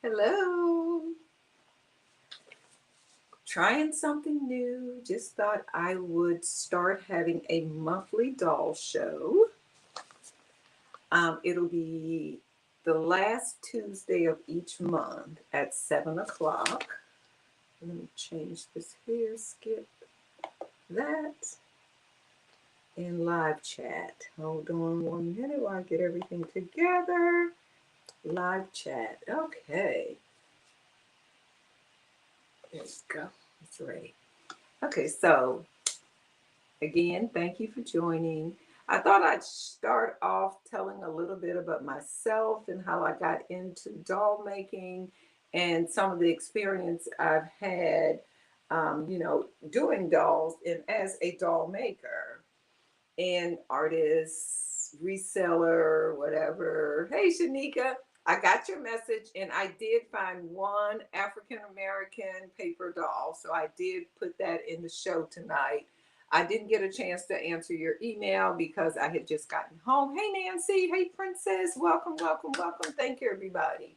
Hello. Trying something new. Just thought I would start having a monthly doll show. It'll be the last Tuesday of each month at 7 o'clock. Let me change this here, skip that, in live chat. Hold on 1 minute while I get everything together. Live chat. Okay. There we go. It's ready. Okay, so again, thank you for joining. I thought I'd start off telling a little bit about myself and how I got into doll making and some of the experience I've had, doing dolls and as a doll maker and artist, reseller, whatever. Hey, Shanika, I got your message and I did find one African American paper doll. So I did put that in the show tonight. I didn't get a chance to answer your email because I had just gotten home. Hey, Nancy. Hey, Princess. Welcome, welcome, welcome. Thank you, everybody.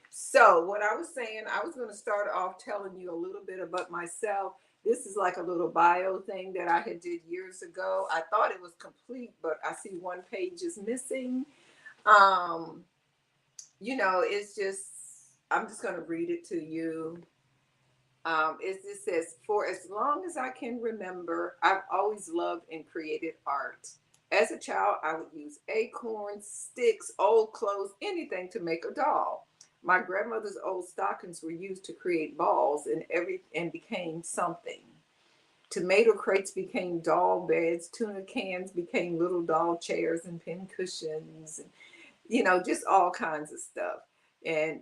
So, what I was saying, I was going to start off telling you a little bit about myself. This is like a little bio thing that I had did years ago. I thought it was complete, but I see one page is missing. Um, it's just, I'm just going to read it to you. It says, for as long as I can remember, I've always loved and created art. As a child, I would use acorns, sticks, old clothes, anything to make a doll. My grandmother's old stockings were used to create balls and became something. Tomato crates became doll beds, tuna cans became little doll chairs and pin cushions, and just all kinds of stuff. And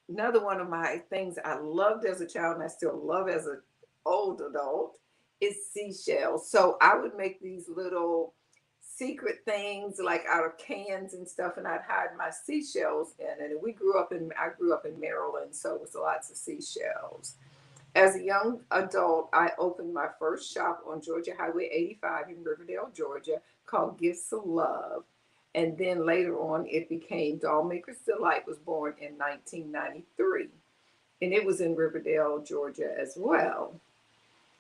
another one of my things I loved as a child and I still love as an old adult is seashells. So I would make these little secret things like out of cans and stuff, and I'd hide my seashells in it. And I grew up in Maryland, so it was lots of seashells. As a young adult, I opened my first shop on Georgia Highway 85 in Riverdale, Georgia, called Gifts of Love. And then later on, it became Doll Maker's Delight, was born in 1993. And it was in Riverdale, Georgia as well.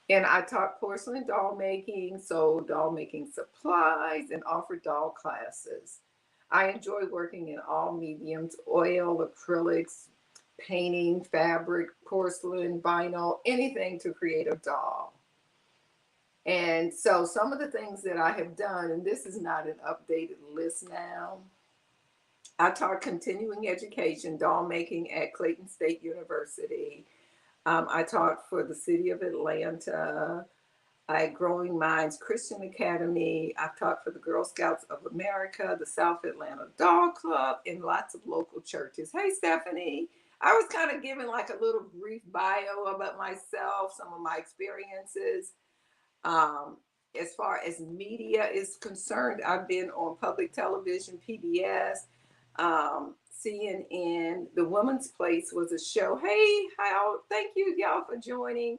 And I taught porcelain doll making, sold doll making supplies, and offered doll classes. I enjoy working in all mediums: oil, acrylics, painting, fabric, porcelain, vinyl, anything to create a doll. And so some of the things that I have done, and this is not an updated list now. I taught continuing education, doll making at Clayton State University. I taught for the city of Atlanta. I Growing Minds Christian Academy. I've taught for the Girl Scouts of America, the South Atlanta Doll Club, and lots of local churches. Hey, Stephanie. I was kind of giving like a little brief bio about myself, some of my experiences. Um, as far as media is concerned, I've been on public television, PBS, CNN. The Woman's Place was a show. Hey, how? Thank you, y'all, for joining.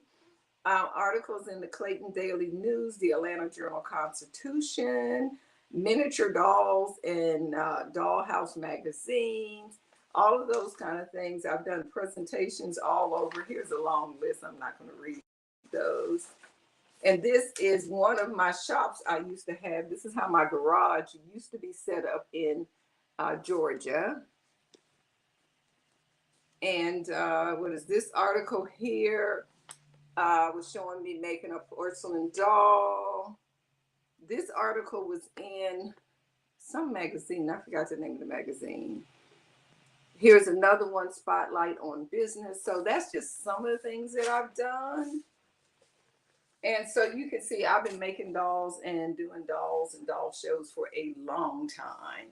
Articles in the Clayton Daily News, the Atlanta Journal Constitution, miniature dolls in Dollhouse magazines, all of those kind of things. I've done presentations all over. Here's a long list. I'm not going to read those. And this is one of my shops I used to have. This is how my garage used to be set up in Georgia. And what is this article here? Was showing me making a porcelain doll. This article was in some magazine. I forgot the name of the magazine. Here's another one, Spotlight on Business. So that's just some of the things that I've done. And so you can see I've been making dolls and doing dolls and doll shows for a long time.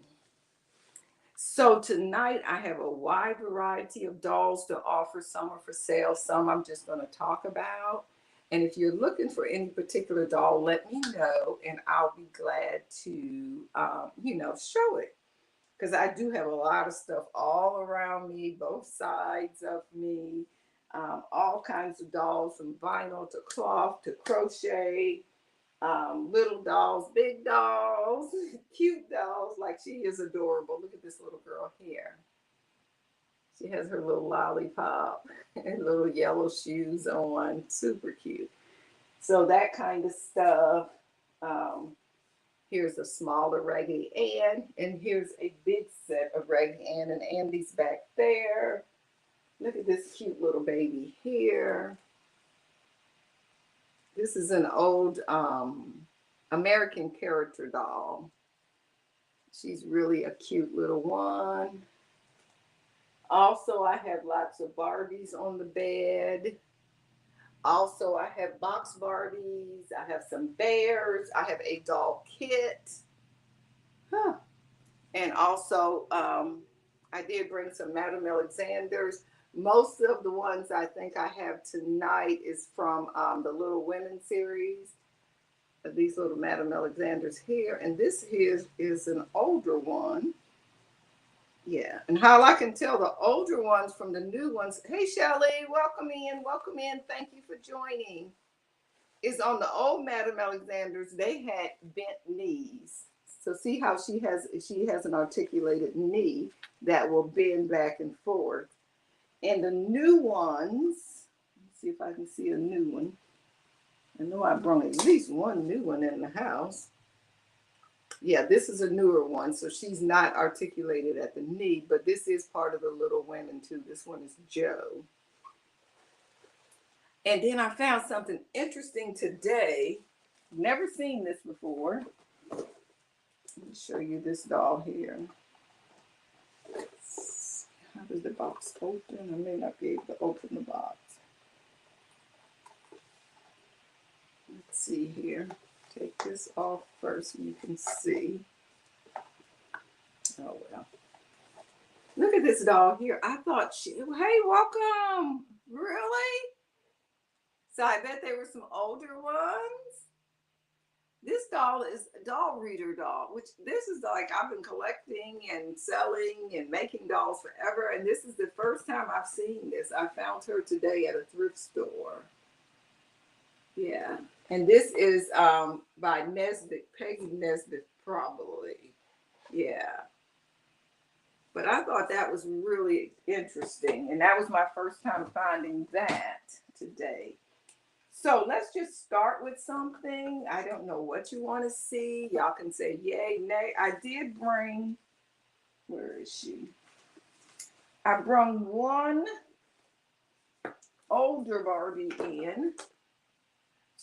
So tonight I have a wide variety of dolls to offer. Some are for sale, some I'm just going to talk about. And if you're looking for any particular doll, let me know and I'll be glad to, show it. Because I do have a lot of stuff all around me, both sides of me, all kinds of dolls from vinyl to cloth to crochet, little dolls, big dolls, cute dolls. Like she is adorable. Look at this little girl here. She has her little lollipop and little yellow shoes on. Super cute. So that kind of stuff. Um, Here's a smaller Raggedy Ann, and here's a big set of Raggedy Ann, and Andy's back there. Look at this cute little baby here. This is an old American character doll. She's really a cute little one. Also, I have lots of Barbies on the bed. Also, I have box Barbies. I have some bears. I have a doll kit. Huh. And also, I did bring some Madame Alexanders. Most of the ones I think I have tonight is from the Little Women series. These little Madame Alexanders here. And this here is an older one. Yeah. And how I can tell the older ones from the new ones. Hey, Shelly, welcome in. Welcome in. Thank you for joining. Is on the old Madame Alexanders, they had bent knees. So see how she has an articulated knee that will bend back and forth. And the new ones, let's see if I can see a new one. I know I brought at least one new one in the house. Yeah, this is a newer one. So she's not articulated at the knee, but this is part of the Little Women too. This one is Joe. And then I found something interesting today. Never seen this before. Let me show you this doll here. How does the box open? I may not be able to open the box. Let's see here. Take this off first so you can see. Oh, well. Look at this doll here. I thought hey, welcome. Really? So I bet they were some older ones. This doll is a doll reader doll, which this is like I've been collecting and selling and making dolls forever. And this is the first time I've seen this. I found her today at a thrift store. Yeah. And this is by Nesbitt, Peggy Nesbitt, probably. Yeah. But I thought that was really interesting. And that was my first time finding that today. So let's just start with something. I don't know what you want to see. Y'all can say yay, nay. I did bring, where is she? I brought one older Barbie in.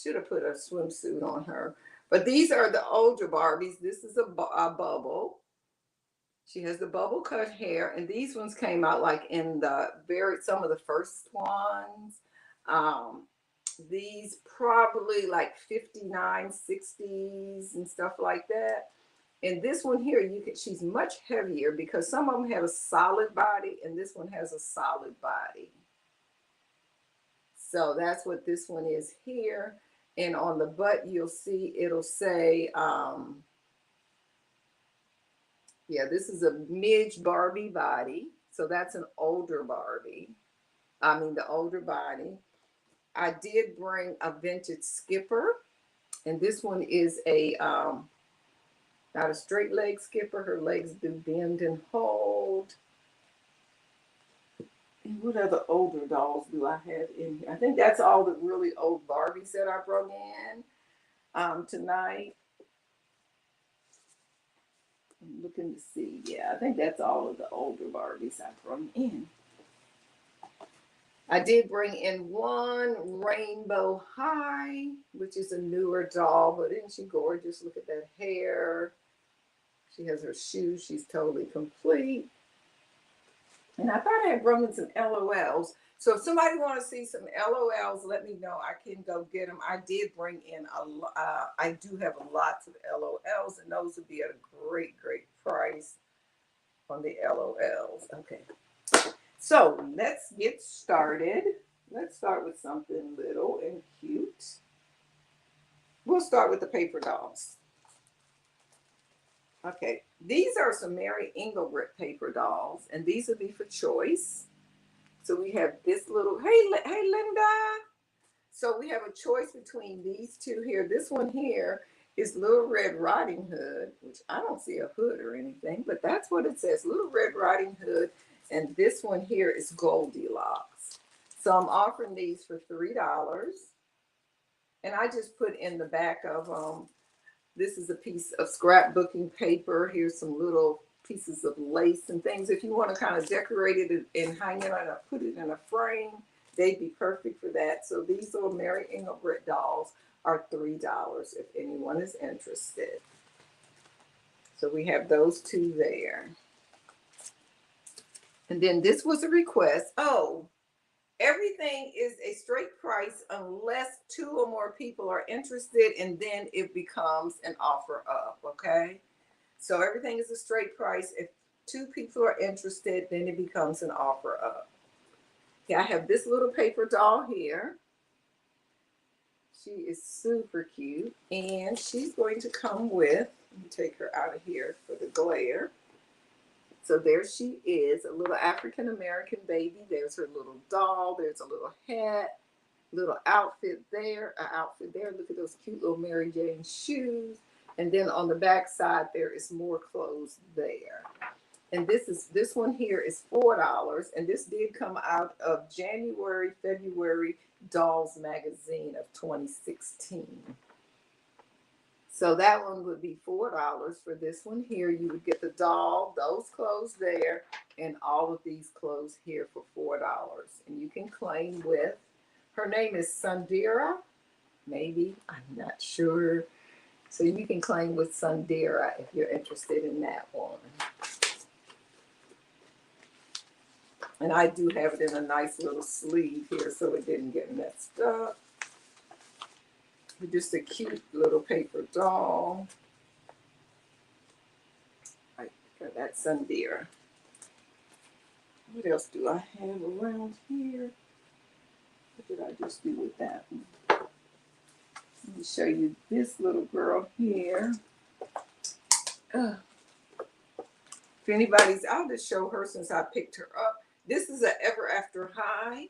Should have put a swimsuit on her. But these are the older Barbies. This is a bubble. She has the bubble cut hair. And these ones came out like in some of the first ones. These probably like 59, 60s and stuff like that. And this one here, she's much heavier because some of them have a solid body and this one has a solid body. So that's what this one is here. And on the butt, you'll see it'll say, yeah, this is a midge Barbie body. So that's an older Barbie. I mean, the older body. I did bring a vintage skipper, and this one is not a straight leg skipper. Her legs do bend and hold. And what other older dolls do I have in here? I think that's all the really old Barbies that I brought in tonight. I'm looking to see. Yeah, I think that's all of the older Barbies I brought in. I did bring in one Rainbow High, which is a newer doll, but isn't she gorgeous? Look at that hair. She has her shoes. She's totally complete. And I thought I had brought in some LOLs. So if somebody wants to see some LOLs, let me know. I can go get them. I did bring in I do have lots of LOLs, and those would be at a great, great price on the LOLs. Okay. So let's get started. Let's start with something little and cute. We'll start with the paper dolls. Okay, these are some Mary Engelbrett paper dolls, and these will be for choice. So we have this little, hey Linda. So we have a choice between these two here. This one here is Little Red Riding Hood, which I don't see a hood or anything, but that's what it says, Little Red Riding Hood. And this one here is Goldilocks. So I'm offering these for $3. And I just put in the back of this is a piece of scrapbooking paper. Here's some little pieces of lace and things. If you want to kind of decorate it and hang it on, put it in a frame, they'd be perfect for that. So these little Mary Engelbrett dolls are $3 if anyone is interested. So we have those two there. And then this was a request. Oh, everything is a straight price unless 2 or more people are interested, and then it becomes an offer up, okay? So everything is a straight price. If 2 people are interested, then it becomes an offer up. Okay, I have this little paper doll here. She is super cute, and she's going to come with, let me take her out of here for the glare. So there she is, a little African-American baby. There's her little doll. There's a little hat, little outfit there, an outfit there. Look at those cute little Mary Jane shoes. And then on the back side, there is more clothes there. And this one here is $4. And this did come out of January, February Dolls Magazine of 2016. So that one would be $4 for this one here. You would get the doll, those clothes there, and all of these clothes here for $4. And you can claim with, her name is Sundera, maybe, I'm not sure. So you can claim with Sundera if you're interested in that one. And I do have it in a nice little sleeve here so it didn't get messed up. Just a cute little paper doll. Right, got that Sundera. What else do I have around here? What did I just do with that one? Let me show you this little girl here. If anybody's, I'll just show her since I picked her up. This is an Ever After High.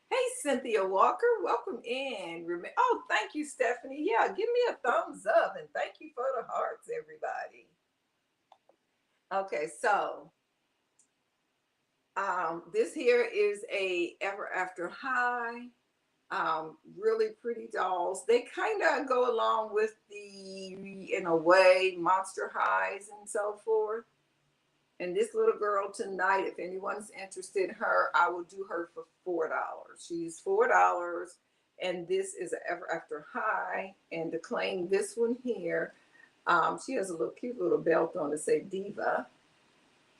Hey, Cynthia Walker, welcome in. Oh, thank you, Stephanie. Yeah, give me a thumbs up and thank you for the hearts, everybody. Okay, so this here is a Ever After High. Really pretty dolls. They kind of go along with the, in a way, Monster Highs and so forth. And this little girl tonight, if anyone's interested in her, I will do her for $4. She's $4. And this is an Ever After High. And to claim this one here, she has a little cute little belt on to say Diva.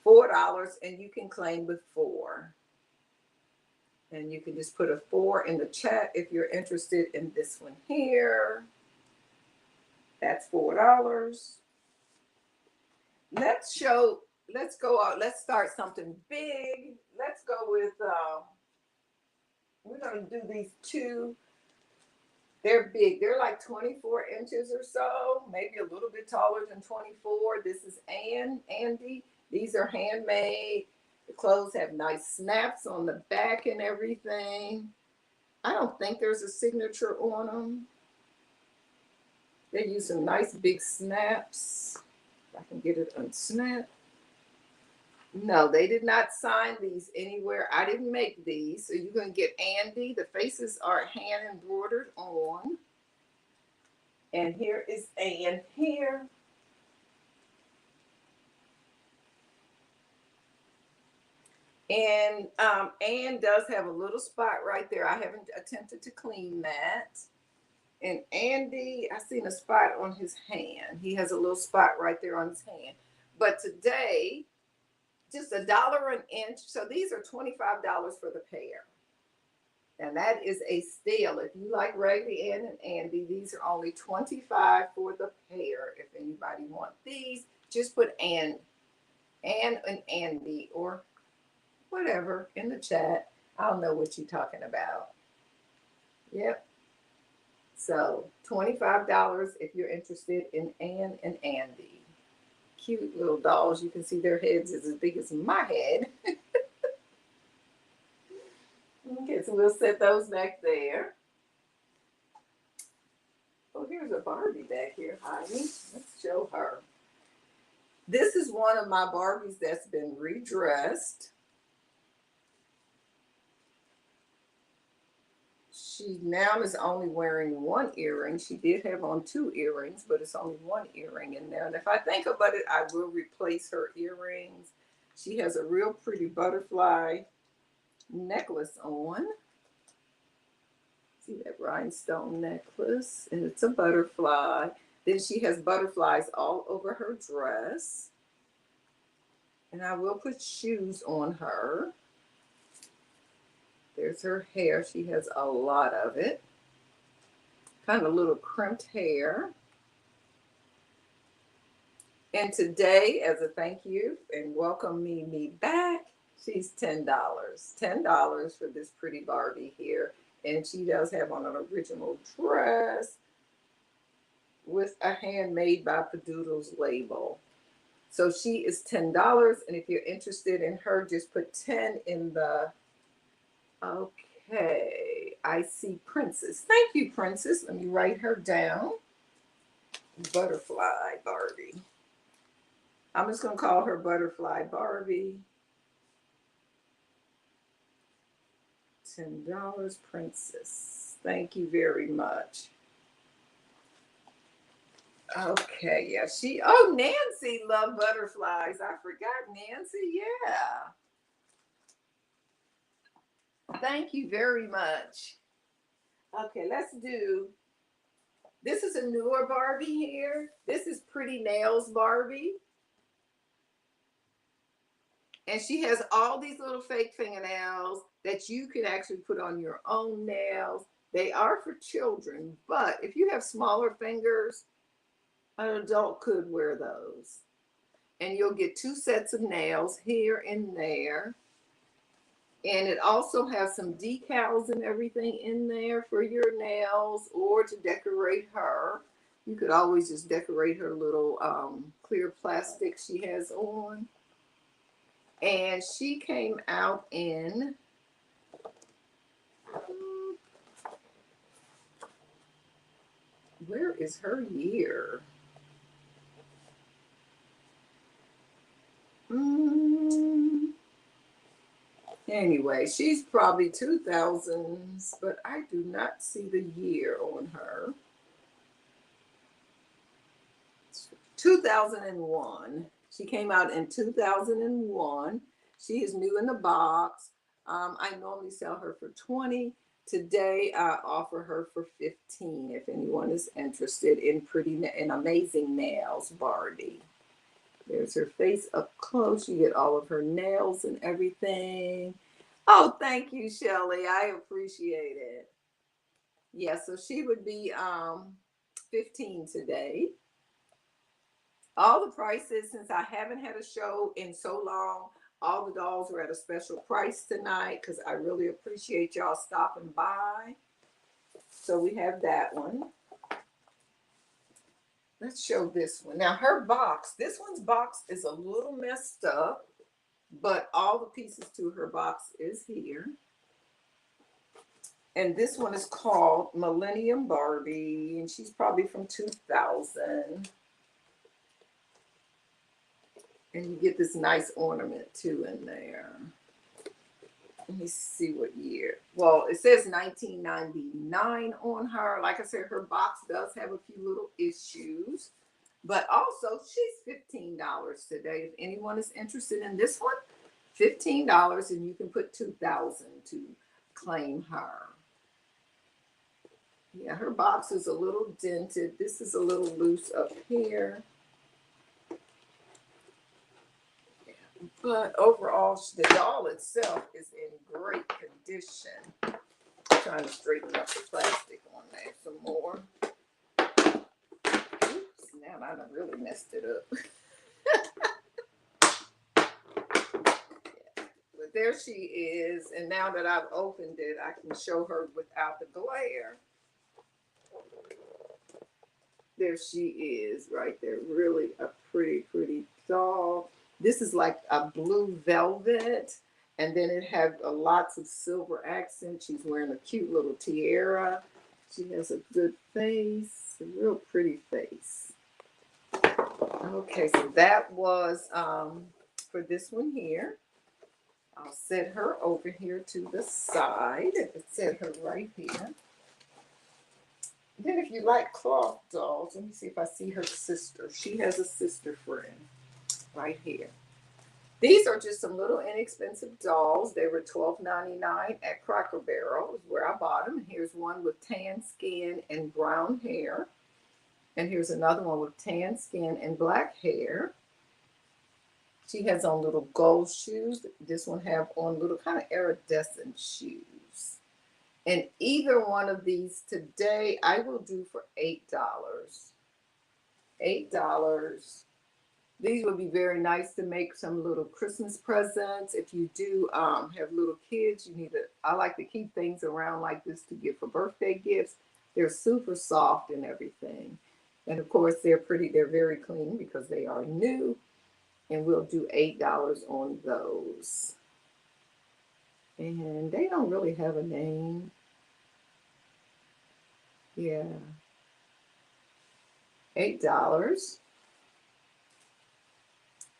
$4, and you can claim with 4. And you can just put a 4 in the chat if you're interested in this one here. That's $4. Let's go out. Let's start something big. Let's go with, we're going to do these 2. They're big. They're like 24 inches or so, maybe a little bit taller than 24. This is Andy. These are handmade. The clothes have nice snaps on the back and everything. I don't think there's a signature on them. They use some nice big snaps. If I can get it unsnapped. No, they did not sign these anywhere. I didn't make these. So you're going to get Andy. The faces are hand embroidered on. And here is Ann here. And Ann does have a little spot right there. I haven't attempted to clean that. And Andy, I seen a spot on his hand. He has a little spot right there on his hand. But today, just $1 an inch. So these are $25 for the pair. And that is a steal. If you like Raggedy Ann and Andy, these are only $25 for the pair. If anybody wants these, just put Ann and Andy or whatever in the chat. I'll know what you're talking about. Yep. So $25 if you're interested in Ann and Andy. Cute little dolls. You can see their heads is as big as my head. Okay, so we'll set those back there. Oh, here's a Barbie back here hiding. Let's show her. This is one of my Barbies that's been redressed. She now is only wearing one earring. She did have on two earrings, but it's only one earring in there. And if I think about it, I will replace her earrings. She has a real pretty butterfly necklace on. See that rhinestone necklace? And it's a butterfly. Then she has butterflies all over her dress. And I will put shoes on her. There's her hair. She has a lot of it. Kind of little crimped hair. And today, as a thank you and welcome me back, she's $10. $10 for this pretty Barbie here. And she does have on an original dress with a handmade by Patdoodles label. So she is $10. And if you're interested in her, just put 10 in the, okay, I see Princess. Thank you, Princess. Let me write her down. Butterfly Barbie. I'm just going to call her Butterfly Barbie. $10 Princess. Thank you very much. Okay, yeah, oh, Nancy loved butterflies. I forgot Nancy, yeah. Thank you very much. Okay, let's do, this is a newer Barbie here. This is Pretty Nails Barbie. And she has all these little fake fingernails that you can actually put on your own nails. They are for children, but if you have smaller fingers, an adult could wear those. And you'll get 2 sets of nails here and there. And it also has some decals and everything in there for your nails or to decorate her. You could always just decorate her little clear plastic she has on. And she came out in where is her year? Anyway, she's probably 2000s, but I do not see the year on her. 2001. She came out in 2001. She is new in the box. I normally sell her for $20. Today, I offer her for $15 if anyone is interested in pretty and amazing nails, Barbie. There's her face up close. You get all of her nails and everything. Oh, thank you, Shelly. I appreciate it. Yeah, so she would be $15 today. All the prices, since I haven't had a show in so long, all the dolls are at a special price tonight because I really appreciate y'all stopping by. So we have that one. Let's show this one. Now her box, this one's box is a little messed up, but all the pieces to her box is here. And this one is called Millennium Barbie, and she's probably from 2000. And you get this nice ornament too in there. Let me see what year. Well, it says 1999 on her. Like I said, her box does have a few little issues. But also, she's $15 today. If anyone is interested in this one, $15, and you can put $2,000 to claim her. Yeah, her box is a little dented. This is a little loose up here. But overall, the doll itself is in great condition. I'm trying to straighten up the plastic on there some more. Oops, now I done really messed it up. Yeah. But there she is. And now that I've opened it, I can show her without the glare. There she is right there. Really a pretty, pretty doll. This is like a blue velvet, and then it had lots of silver accents. She's wearing a cute little tiara. She has a good face, a real pretty face. Okay, so that was for this one here. I'll set her over here to the side. Set her right here. Then if you like cloth dolls, let me see if I see her sister. She has a sister friend right here. These are just some little inexpensive dolls. They were $12.99 at Cracker Barrel is where I bought them. And here's one with tan skin and brown hair. And here's another one with tan skin and black hair. She has on little gold shoes. This one have on little kind of iridescent shoes. And either one of these today, I will do for $8. $8. These would be very nice to make some little Christmas presents. If you do have little kids, you need to, I like to keep things around like this to give for birthday gifts. They're super soft and everything. And of course, they're pretty, they're very clean because they are new. And we'll do $8 on those. And they don't really have a name. Yeah. $8.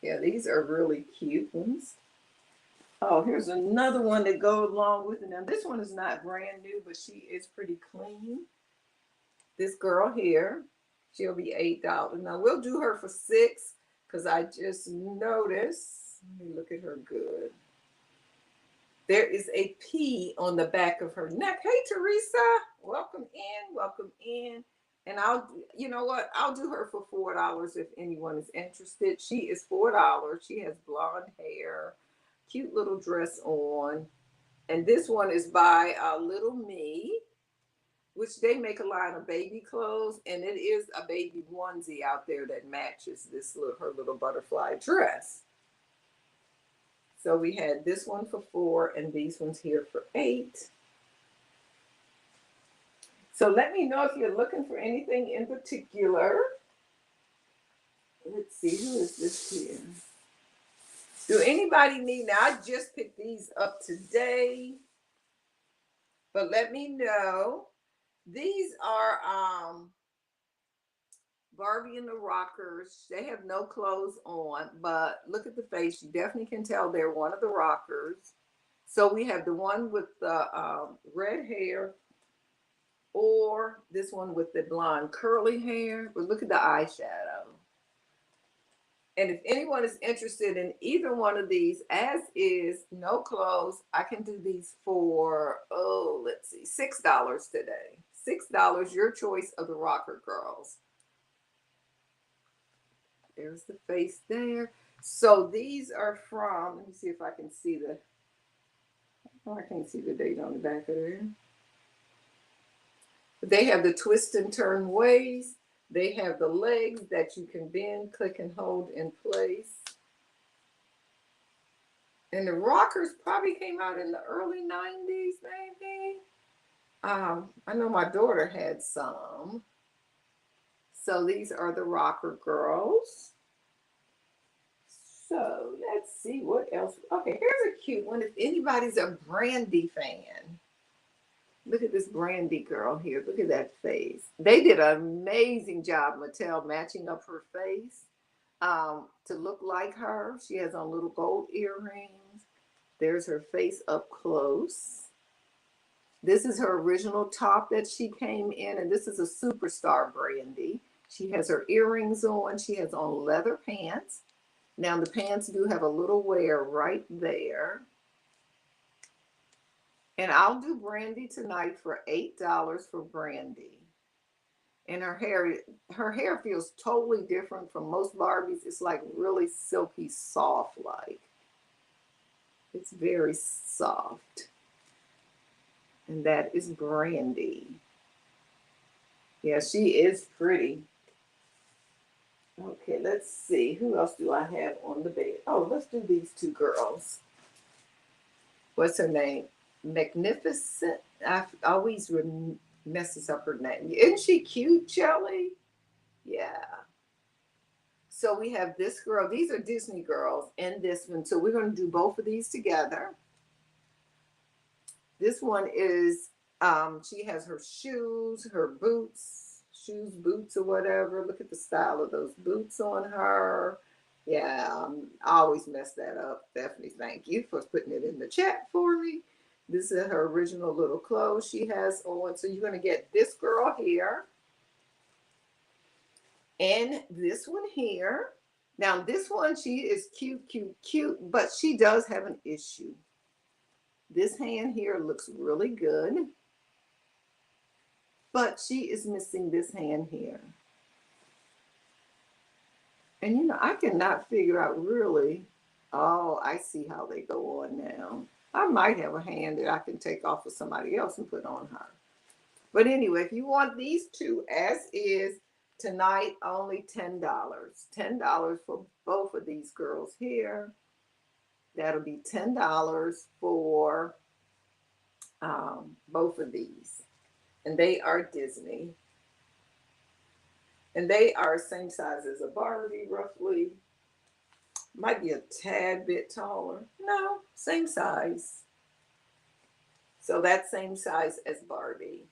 Yeah, these are really cute ones. Oh, here's another one that goes along with it. Now, this one is not brand new, but she is pretty clean. This girl here, she'll be $8. Now, we'll do her for $6 because I just noticed. Let me look at her good. There is a P on the back of her neck. Hey, Teresa, welcome in, welcome in. And I'll, you know what? I'll do her for $4 if anyone is interested. She is $4. She has blonde hair, cute little dress on. And this one is by Little Me, which they make a line of baby clothes. And it is a baby onesie out there that matches this little, her little butterfly dress. So we had this one for $4 and these ones here for $8. So let me know if you're looking for anything in particular. Let's see, who is this here? Do anybody need, now I just picked these up today, but let me know. These are Barbie and the Rockers. They have no clothes on, but look at the face. You definitely can tell they're one of the rockers. So we have the one with the red hair, or this one with the blonde curly hair. But look at the eyeshadow. And if anyone is interested in either one of these, as is, no clothes, I can do these for, oh, let's see, $6 today. $6, your choice of the rocker girls. There's the face there. So these are from, let me see if I can see the, oh, I can't see the date on the back of there. They have the twist and turn waist. They have the legs that you can bend, click, and hold in place. And the rockers probably came out in the early 90s, maybe. I know my daughter had some. So these are the rocker girls. So let's see what else. Okay, here's a cute one. If anybody's a Brandy fan. Look at this Brandy girl here. Look at that face. They did an amazing job, Mattel, matching up her face to look like her. She has on little gold earrings. There's her face up close. This is her original top that she came in, and this is a superstar Brandy. She has her earrings on. She has on leather pants. Now the pants do have a little wear right there. And I'll do Brandy tonight for $8 for Brandy. And her hair feels totally different from most Barbies. It's like really silky soft like. It's very soft. And that is Brandy. Yeah, she is pretty. Okay, let's see. Who else do I have on the bed? Oh, let's do these two girls. What's her name? Magnificent. I always messes up her name. Isn't she cute, Shelly? Yeah. So we have this girl. These are Disney girls and this one. So we're going to do both of these together. This one is, she has her shoes, her boots, boots or whatever. Look at the style of those boots on her. Yeah, I always mess that up. Definitely thank you for putting it in the chat for me. This is her original little clothes she has on. So you're going to get this girl here. And this one here. Now this one, she is cute, cute, cute, but she does have an issue. This hand here looks really good, but she is missing this hand here. And you know, I cannot figure out really. Oh, I see how they go on now. I might have a hand that I can take off of somebody else and put on her. But anyway, if you want these two as is, tonight only $10. $10 for both of these girls here. That'll be $10 for both of these. And they are Disney. And they are same size as a Barbie, roughly. Might be a tad bit taller. No, same size. So that's same size as Barbie.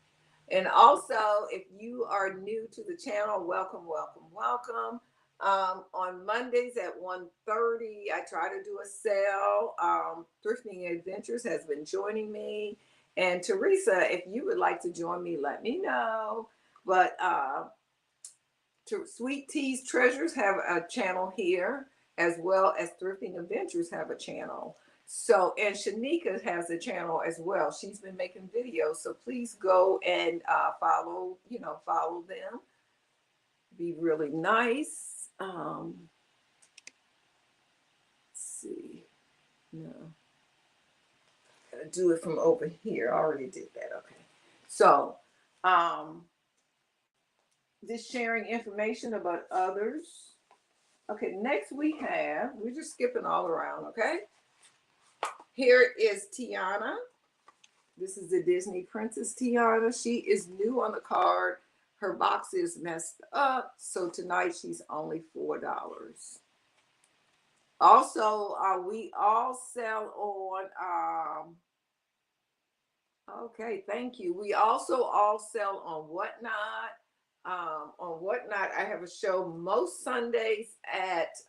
And also, if you are new to the channel, welcome, welcome, welcome. On Mondays at 1:30, I try to do a sale. Thrifting Adventures has been joining me. And Teresa, if you would like to join me, let me know. But Sweet Tea's Treasures have a channel here, as well as Thrifting Adventures have a channel. So, and Shanika has a channel as well. She's been making videos, so please go and follow them. Be really nice. Let's see. No. Gotta do it from over here. I already did that. Okay. So, just sharing information about others. Okay, next we're just skipping all around, okay? Here is Tiana. This is the Disney Princess Tiana. She is new on the card. Her box is messed up, so tonight she's only $4. Also, we all sell on, okay, thank you. We also all sell on Whatnot. On Whatnot, I have a show most Sundays at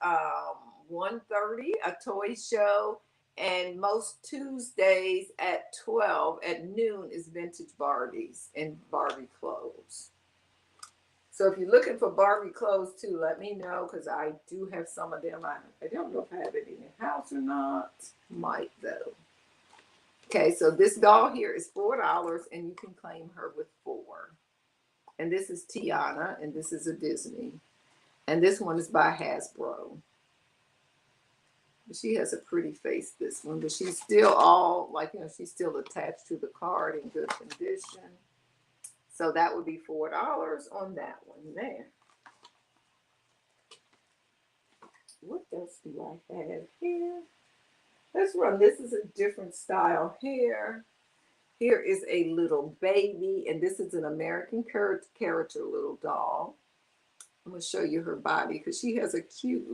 1:30, a toy show. And most Tuesdays at 12 at noon is vintage Barbies and Barbie clothes. So if you're looking for Barbie clothes too, let me know, because I do have some of them. I don't know if I have it in the house or not. Might though. Okay, so this doll here is $4 and you can claim her with 4. And this is Tiana, and this is a Disney. And this one is by Hasbro. She has a pretty face, this one, but she's still all, like, you know, she's still attached to the card in good condition. So that would be $4 on that one there. What else do I have here? Let's run. This is a different style here. Here is a little baby, and this is an American character little doll. I'm going to show you her body because she has a cute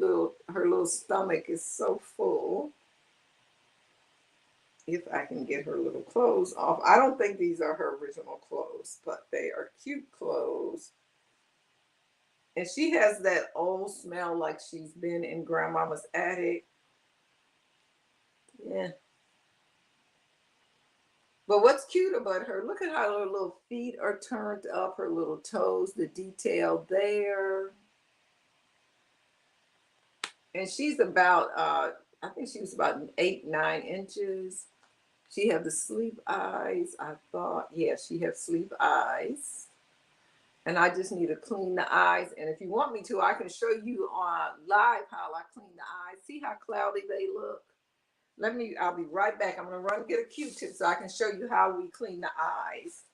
her little stomach is so full. If I can get her little clothes off. I don't think these are her original clothes, but they are cute clothes. And she has that old smell like she's been in grandmama's attic. Yeah. But what's cute about her, look at how her little feet are turned up, her little toes, the detail there. And she's about, I think she was about 8-9 inches. She had the sleep eyes, I thought. Yeah, she has sleep eyes. And I just need to clean the eyes. And if you want me to, I can show you on live how I clean the eyes. See how cloudy they look? I'll be right back. I'm going to run and get a Q-tip so I can show you how we clean the eyes.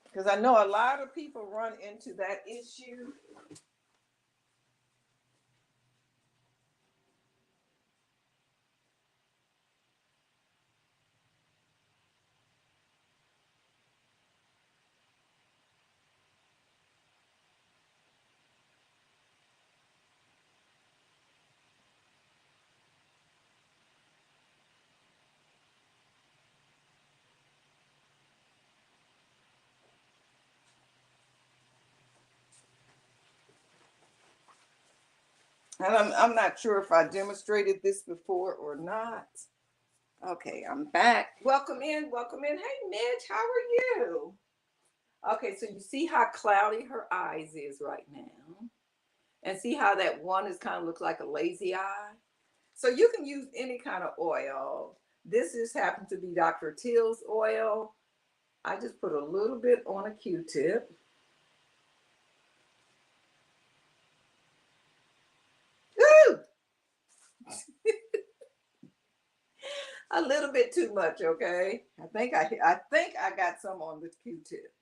Because I know a lot of people run into that issue. And I'm not sure if I demonstrated this before or not. Okay, I'm back. Welcome in, welcome in. Hey, Mitch, how are you? Okay, so you see how cloudy her eyes is right now. And see how that one is kind of looks like a lazy eye? So you can use any kind of oil. This just happens to be Dr. Teal's oil. I just put a little bit on a Q-tip. Woo! A little bit too much, okay? I think I got some on the Q-tip.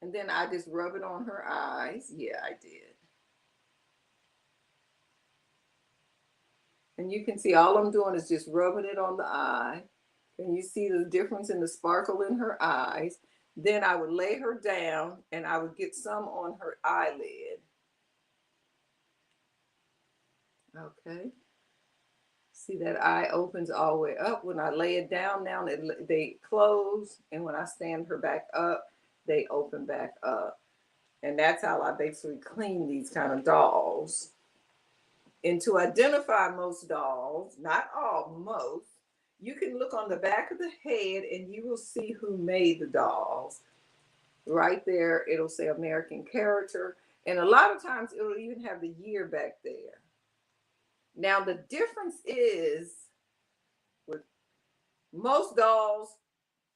And then I just rub it on her eyes. Yeah, I did. And you can see all I'm doing is just rubbing it on the eye. And you see the difference in the sparkle in her eyes. Then I would lay her down and I would get some on her eyelid. Okay. See that eye opens all the way up. When I lay it down now, they close. And when I stand her back up, they open back up. And that's how I basically clean these kind of dolls. And to identify most dolls, not all, most, you can look on the back of the head and you will see who made the dolls. Right there, it'll say American character. And a lot of times it'll even have the year back there. Now, the difference is with most dolls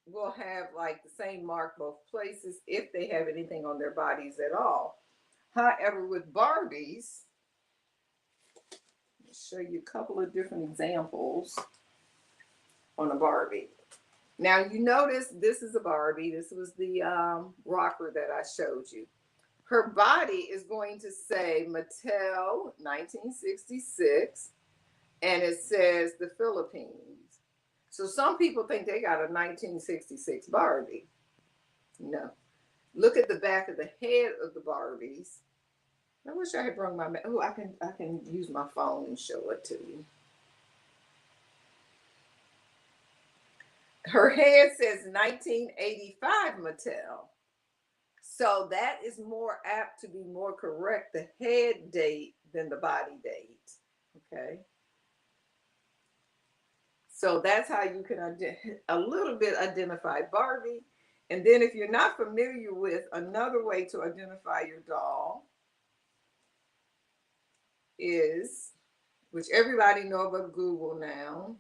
will have like the same mark both places if they have anything on their bodies at all. However, with Barbies, I'll show you a couple of different examples on a Barbie. Now you notice this is a Barbie. This was the rocker that I showed you. Her body is going to say Mattel 1966 and it says the Philippines. So some people think they got a 1966 Barbie. No. Look at the back of the head of the Barbies. I wish I had brought my, oh, I can use my phone and show it to you. Her head says 1985 Mattel. So that is more apt to be more correct, the head date than the body date. Okay. So that's how you can a little bit identify Barbie. And then if you're not familiar with another way to identify your doll is, which everybody know about Google now.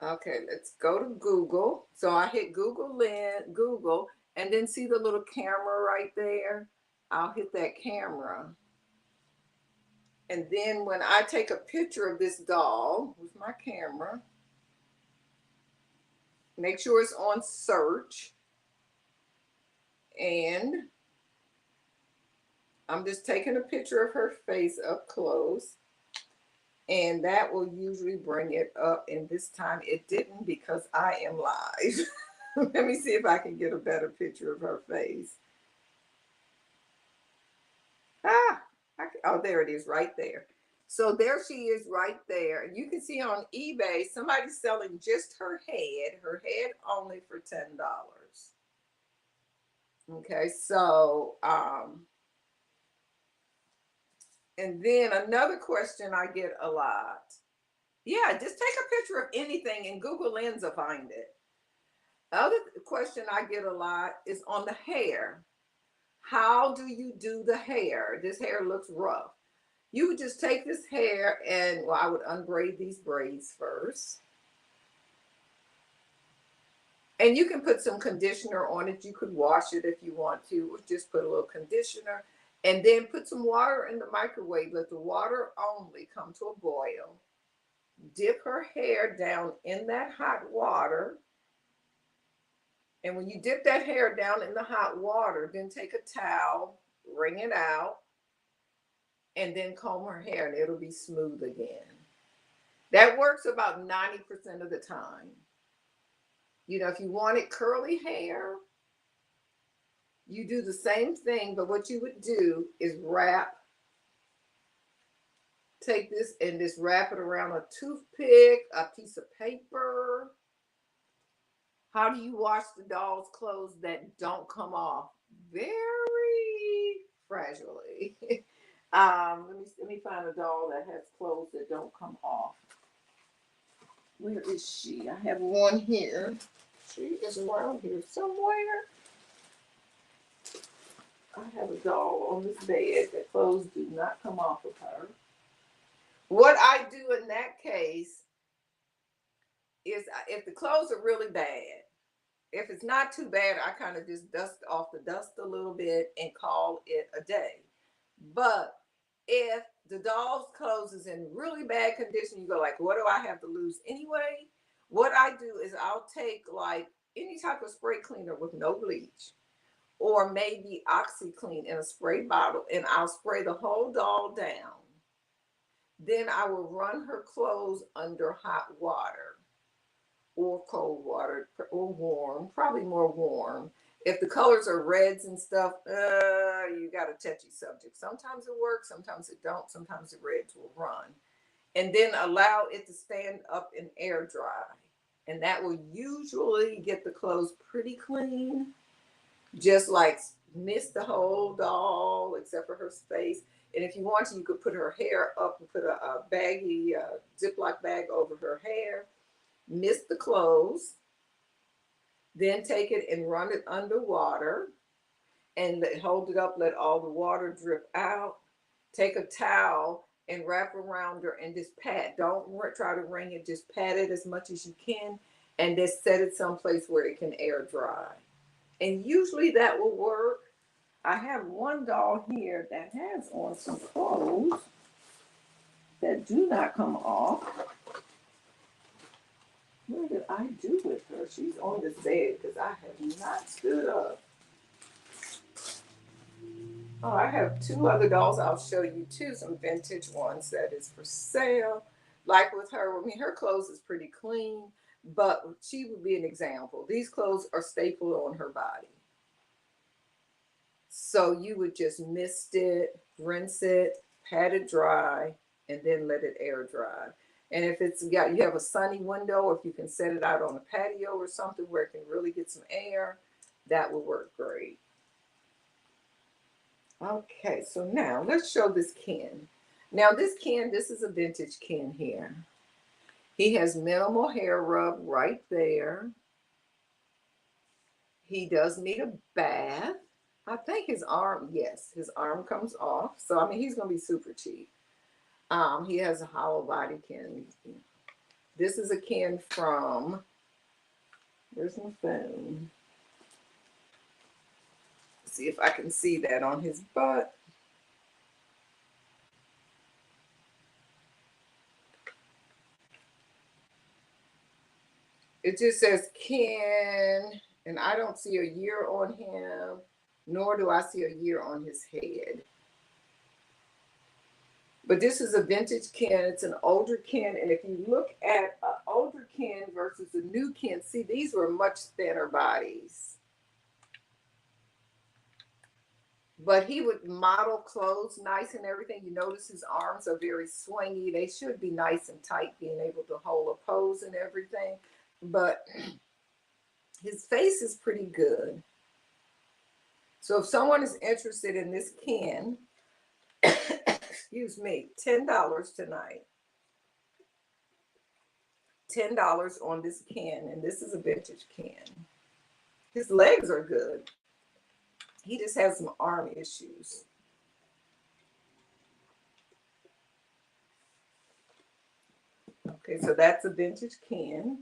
Okay, let's go to Google. So I hit Google, and then see the little camera right there? I'll hit that camera. And then when I take a picture of this doll with my camera, make sure it's on search. And I'm just taking a picture of her face up close. And that will usually bring it up. And this time it didn't because I am live. Let me see if I can get a better picture of her face. Oh, there it is right there. So there she is right there. And you can see on eBay, somebody's selling just her head only for $10. Okay, so, and then another question I get a lot. Yeah, just take a picture of anything and Google Lens will find it. The other question I get a lot is on the hair. How do you do the hair? This hair looks rough. You would just take this hair and, well, I would unbraid these braids first. And you can put some conditioner on it. You could wash it if you want to, or just put a little conditioner. And then put some water in the microwave. Let the water only come to a boil. Dip her hair down in that hot water. And when you dip that hair down in the hot water, then take a towel, wring it out, and then comb her hair and it'll be smooth again. That works about 90% of the time. You know, if you wanted curly hair, you do the same thing, but what you would do is take this and just wrap it around a toothpick, a piece of paper. How do you wash the doll's clothes that don't come off? Very fragilely. Let me find a doll that has clothes that don't come off. Where is she? I have one here. She is around here somewhere. I have a doll on this bed that clothes do not come off of her. What I do in that case is if the clothes are really bad, if it's not too bad, I kind of just dust off the dust a little bit and call it a day. But if the doll's clothes is in really bad condition, you go like, what do I have to lose anyway? What I do is I'll take like any type of spray cleaner with no bleach or maybe OxyClean in a spray bottle, and I'll spray the whole doll down. Then I will run her clothes under hot water or cold water or warm, probably more warm. If the colors are reds and stuff, you got a touchy subject. Sometimes it works, sometimes it don't, sometimes the reds will run. And then allow it to stand up and air dry. And that will usually get the clothes pretty clean, just like mist the whole doll except for her face. And if you want to, you could put her hair up and put a baggy Ziploc bag over her hair, mist the clothes, then take it and run it underwater and hold it up, let all the water drip out. Take a towel and wrap around her and just pat. Don't try to wring it, just pat it as much as you can and just set it someplace where it can air dry. And usually that will work. I have one doll here that has on some clothes that do not come off. What did I do with her? She's on the bed because I have not stood up. Oh, I have two other dolls I'll show you too, some vintage ones that is for sale. Like with her, I mean, her clothes is pretty clean, but she would be an example. These clothes are stapled on her body. So you would just mist it, rinse it, pat it dry, and then let it air dry. And if you have a sunny window, or if you can set it out on a patio or something where it can really get some air, that will work great. Okay, so now let's show this Ken. Now this is a vintage Ken here. He has minimal hair rub right there. He does need a bath. I think his arm comes off. So, I mean, he's going to be super cheap. He has a hollow body Ken. This is a Ken from, where's my phone? See if I can see that on his butt. It just says Ken, and I don't see a year on him, nor do I see a year on his head. But this is a vintage Ken. It's an older Ken. And if you look at an older Ken versus a new Ken, see, these were much thinner bodies. But he would model clothes nice and everything. You notice his arms are very swingy. They should be nice and tight, being able to hold a pose and everything. But his face is pretty good. So if someone is interested in this Ken, excuse me, $10 tonight. $10 on this Ken, and this is a vintage Ken. His legs are good. He just has some arm issues. Okay, so that's a vintage Ken.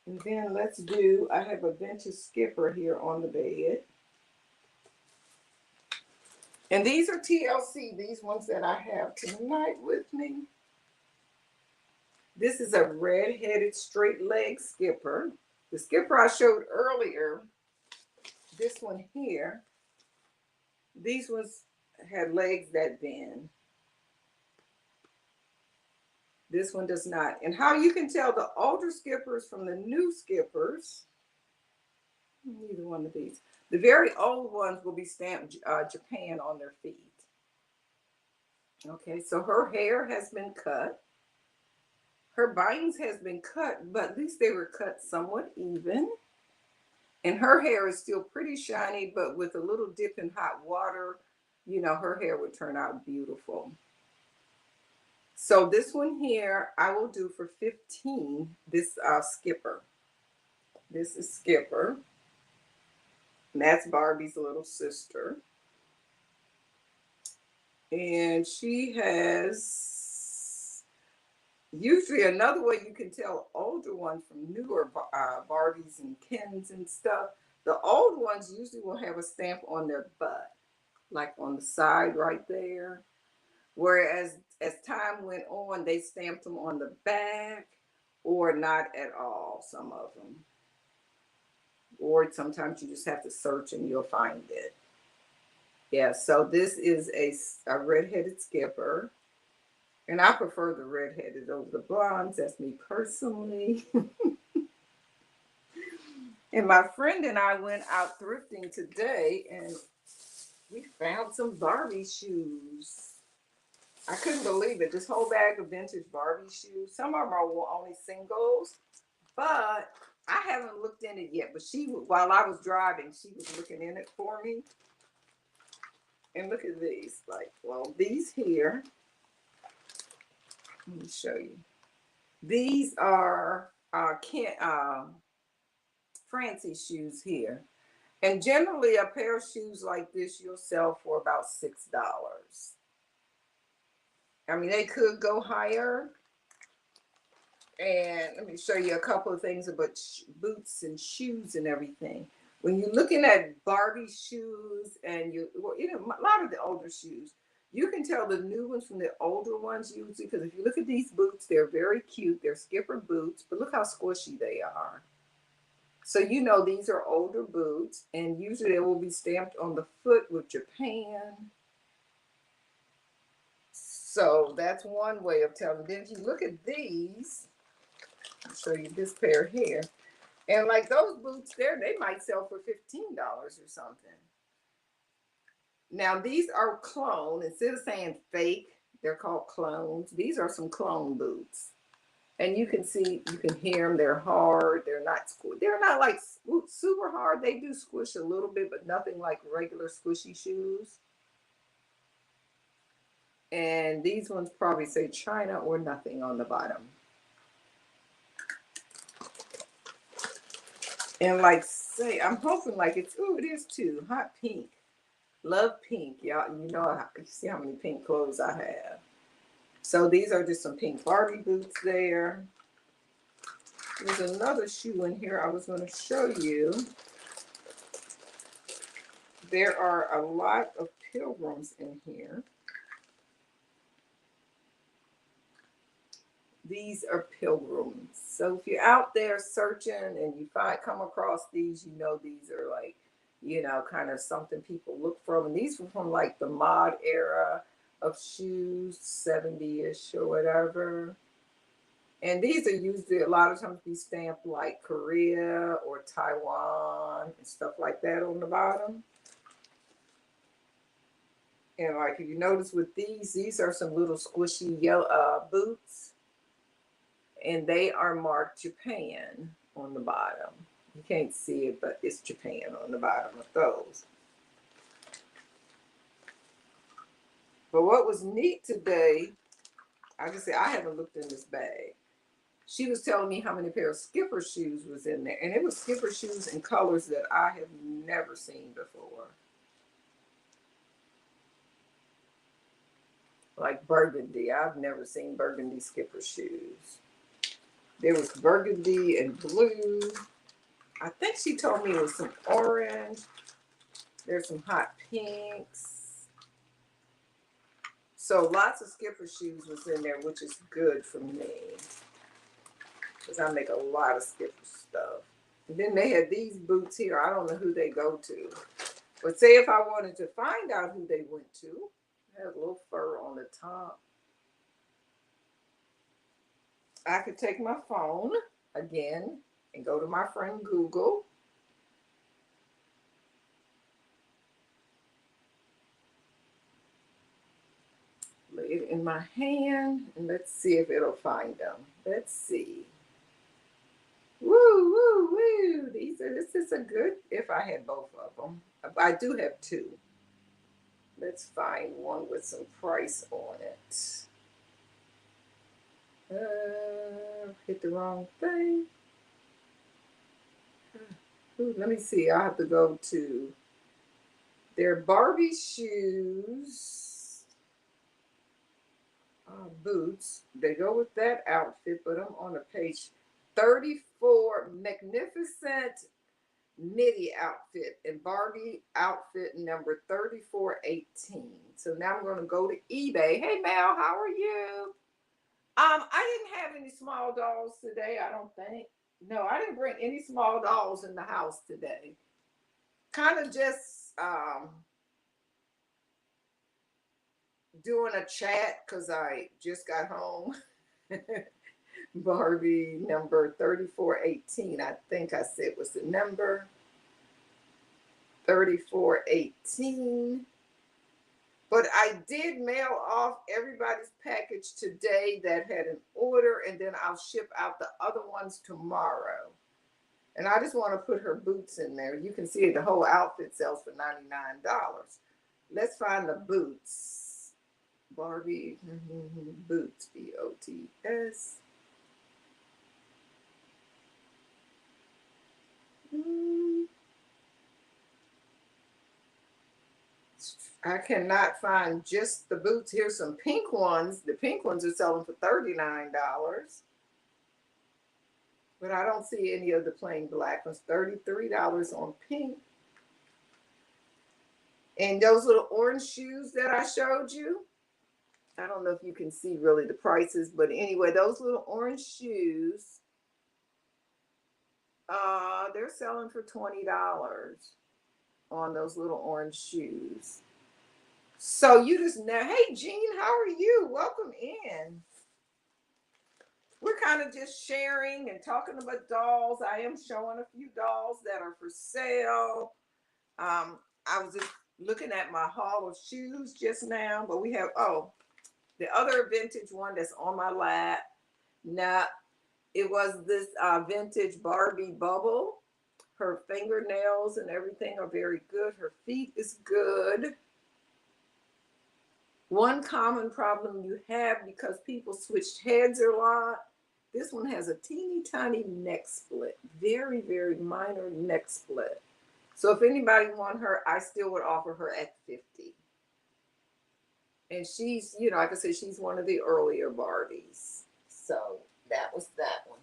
And then I have a vintage Skipper here on the bed. And these are TLC, these ones that I have tonight with me. This is a red-headed straight leg Skipper. The Skipper I showed earlier, this one here, these ones had legs that bend. This one does not. And how you can tell the older Skippers from the new Skippers, neither one of these. The very old ones will be stamped Japan on their feet. Okay, so her hair has been cut. Her bangs has been cut, but at least they were cut somewhat even. And her hair is still pretty shiny, but with a little dip in hot water, you know, her hair would turn out beautiful. So this one here, I will do for $15, this Skipper. This is Skipper. And that's Barbie's little sister. And she has usually another way you can tell older ones from newer Barbies and Kens and stuff. The old ones usually will have a stamp on their butt, like on the side right there. Whereas as time went on, they stamped them on the back or not at all, some of them. Or sometimes you just have to search and you'll find it. Yeah, so this is a red-headed skipper. And I prefer the red-headed over the blondes. That's me personally. And my friend and I went out thrifting today and we found some Barbie shoes. I couldn't believe it. This whole bag of vintage Barbie shoes. Some of them are only singles, but I haven't looked in it yet. But while I was driving, she was looking in it for me. And look at these. These here. Let me show you. These are Francie shoes here. And generally, a pair of shoes like this you'll sell for about $6. I mean, they could go higher. And let me show you a couple of things about boots and shoes and everything. When you're looking at Barbie shoes and a lot of the older shoes, you can tell the new ones from the older ones usually, because if you look at these boots, they're very cute. They're skipper boots, but look how squishy they are. So you know these are older boots, and usually they will be stamped on the foot with Japan. So that's one way of telling. Then if you look at these, I'll show you this pair here. And like those boots there, they might sell for $15 or something. Now these are clone. Instead of saying fake, they're called clones. These are some clone boots. And you can hear them. They're hard. They're not like super hard. They do squish a little bit, but nothing like regular squishy shoes. And these ones probably say China or nothing on the bottom. And I'm hoping it is too. Hot pink. Love pink. Y'all, you see how many pink clothes I have. So these are just some pink Barbie boots there. There's another shoe in here I was going to show you. There are a lot of pilgrims in here. These are pilgrims. So if you're out there searching and you come across these, these are kind of something people look for. And these were from the mod era of shoes, 70-ish or whatever. And these are usually a lot of times be stamped like Korea or Taiwan and stuff like that on the bottom. And if you notice with these are some little squishy yellow boots. And they are marked Japan on the bottom. You can't see it, but it's Japan on the bottom of those. But what was neat today, I haven't looked in this bag. She was telling me how many pair of skipper shoes was in there. And it was skipper shoes in colors that I have never seen before. Like burgundy. I've never seen burgundy skipper shoes. There was burgundy and blue. I think she told me it was some orange. There's some hot pinks. So lots of skipper shoes was in there, which is good for me. Because I make a lot of skipper stuff. And then they had these boots here. I don't know who they go to. But say if I wanted to find out who they went to, they have a little fur on the top. I could take my phone again and go to my friend Google. Lay it in my hand and let's see if it'll find them. Let's see. Woo, woo, woo. This is a good, if I had both of them. I do have two. Let's find one with some price on it. Hit the wrong thing. Ooh, let me see. I have to go to their Barbie shoes. boots. They go with that outfit, but I'm on a page 34, magnificent knitty outfit, and Barbie outfit number 3418. So now I'm going to go to eBay. Hey Mel, how are you? I didn't have any small dolls today, I don't think. No, I didn't bring any small dolls in the house today. Kind of just doing a chat because I just got home. Barbie number 3418, I think I said was the number. 3418. But I did mail off everybody's package today that had an order, and then I'll ship out the other ones tomorrow. And I just want to put her boots in there. You can see the whole outfit sells for $99. Let's find the boots. Barbie boots, BOTS. I cannot find just the boots. Here's some pink ones. The pink ones are selling for $39. But I don't see any of the plain black ones. $33 on pink. And those little orange shoes that I showed you, I don't know if you can see really the prices, but anyway, those little orange shoes, they're selling for $20 on those little orange shoes. So you just know, hey Jean, how are you? Welcome in. We're kind of just sharing and talking about dolls. I am showing a few dolls that are for sale. I was just looking at my haul of shoes just now, but we have, the other vintage one that's on my lap. Now, it was this vintage Barbie bubble. Her fingernails and everything are very good. Her feet is good. One common problem you have, because people switched heads a lot, this one has a teeny tiny neck split. Very, very minor neck split. So if anybody want her, I still would offer her at $50. And she's, like I said, she's one of the earlier Barbies. So that was that one.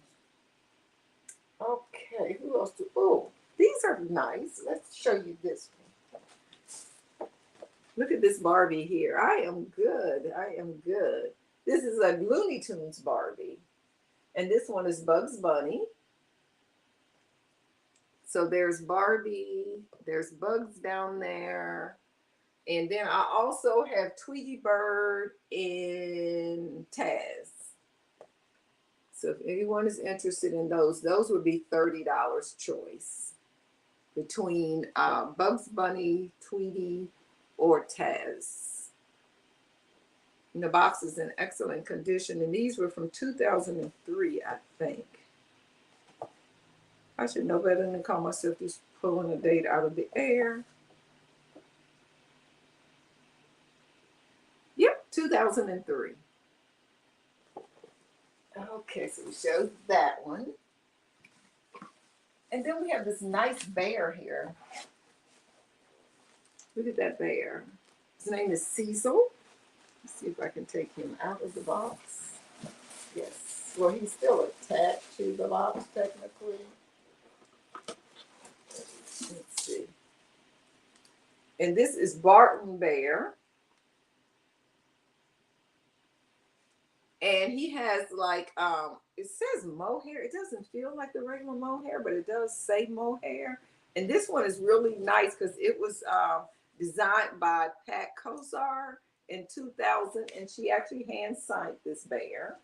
Okay, who else? These are nice. Let's show you this one. Look at this Barbie here. I am good. I am good. This is a Looney Tunes Barbie. And this one is Bugs Bunny. So there's Barbie. There's Bugs down there. And then I also have Tweety Bird and Taz. So if anyone is interested in those would be $30 choice between Bugs Bunny, Tweety, or Taz. And the box is in excellent condition, and these were from 2003, I think. I should know better than to call myself just pulling a date out of the air. Yep, 2003. Okay, so we showed that one. And then we have this nice bear here. Look at that bear. His name is Cecil. Let's see if I can take him out of the box. Yes. Well, he's still attached to the box, technically. Let's see. And this is Barton Bear. And he has like, it says mohair. It doesn't feel like the regular mohair, but it does say mohair. And this one is really nice because it was designed by Pat Kosar in 2000. And she actually hand-signed this bear.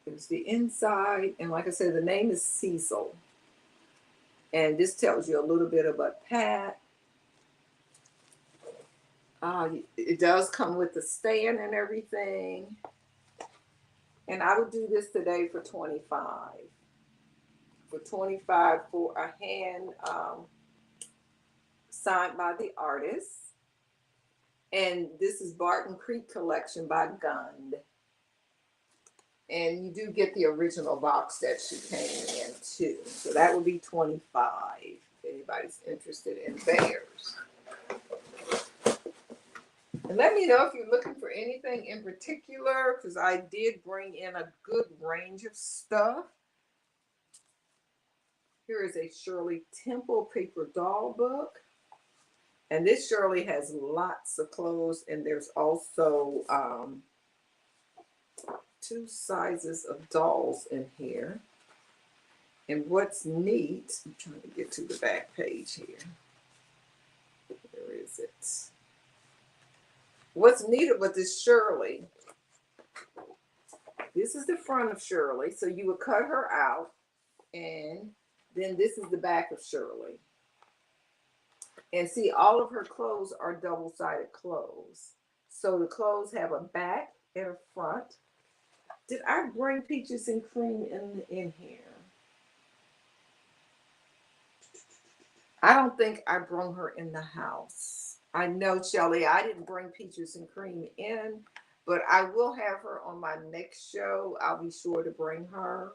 There's the inside. And like I said, the name is Cecil. And this tells you a little bit about Pat. It does come with the stand and everything. And I would do this today for $25. For $25 for a hand signed by the artist. And this is Barton Creek Collection by Gund. And you do get the original box that she came in too. So that would be $25 if anybody's interested in bears. And let me know if you're looking for anything in particular, because I did bring in a good range of stuff. Here is a Shirley Temple paper doll book. And this Shirley has lots of clothes, and there's also 2 sizes of dolls in here. And what's neat, I'm trying to get to the back page here. Where is it? What's neat about this Shirley, this is the front of Shirley. So you would cut her out, and then this is the back of Shirley. And see, all of her clothes are double-sided clothes. So the clothes have a back and a front. Did I bring Peaches and Cream in here? I don't think I brought her in the house. I know, Shelly, I didn't bring Peaches and Cream in, but I will have her on my next show. I'll be sure to bring her.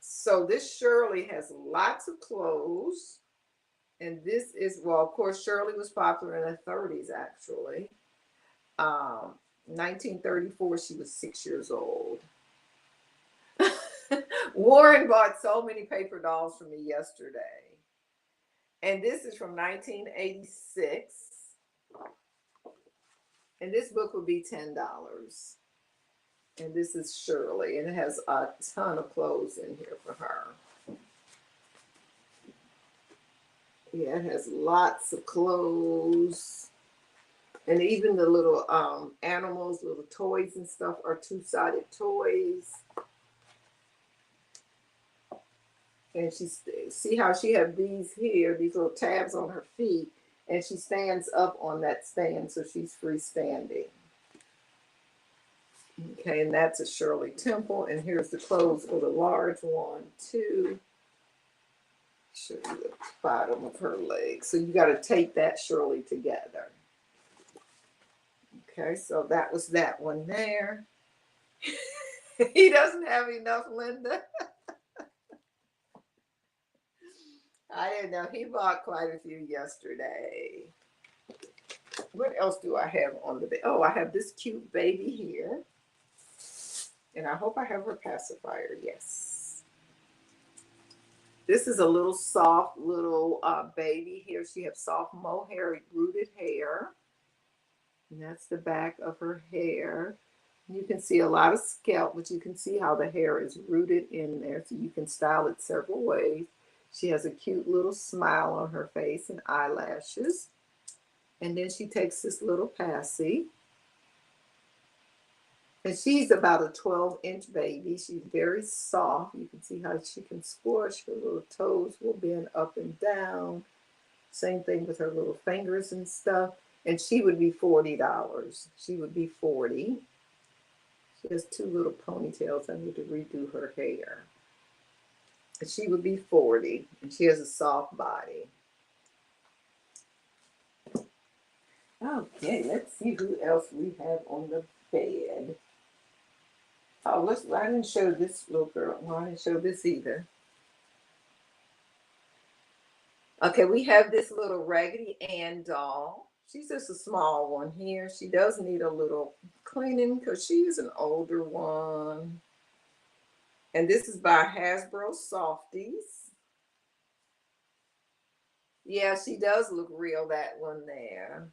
So this Shirley has lots of clothes. And this is, well, of course, Shirley was popular in the 30s, actually. 1934, she was 6 years old. Warren bought so many paper dolls from me yesterday. And this is from 1986. And this book would be $10. And this is Shirley, and it has a ton of clothes in here for her. Yeah, it has lots of clothes. And even the little animals, little toys and stuff are 2-sided toys. And see how she have these here, these little tabs on her feet, and she stands up on that stand, so she's freestanding. Okay, and that's a Shirley Temple, and here's the clothes for the large one too. Show you the bottom of her leg. So you got to tape that Shirley together. Okay, so that was that one there. He doesn't have enough, Linda. I didn't know. He bought quite a few yesterday. What else do I have on the bed? Oh, I have this cute baby here. And I hope I have her pacifier. Yes. This is a little soft little baby here. She has soft mohair, rooted hair. And that's the back of her hair. You can see a lot of scalp, but you can see how the hair is rooted in there. So you can style it several ways. She has a cute little smile on her face and eyelashes. And then she takes this little passy. And she's about a 12-inch baby. She's very soft. You can see how she can squish. Her little toes will bend up and down. Same thing with her little fingers and stuff. And she would be $40. She would be $40. She has 2 little ponytails. I need to redo her hair. And she would be $40. And she has a soft body. Okay, let's see who else we have on the bed. Oh, I didn't show this little girl. Well, I didn't show this either. Okay, we have this little Raggedy Ann doll. She's just a small one here. She does need a little cleaning because she's an older one. And this is by Hasbro Softies. Yeah, she does look real, that one there.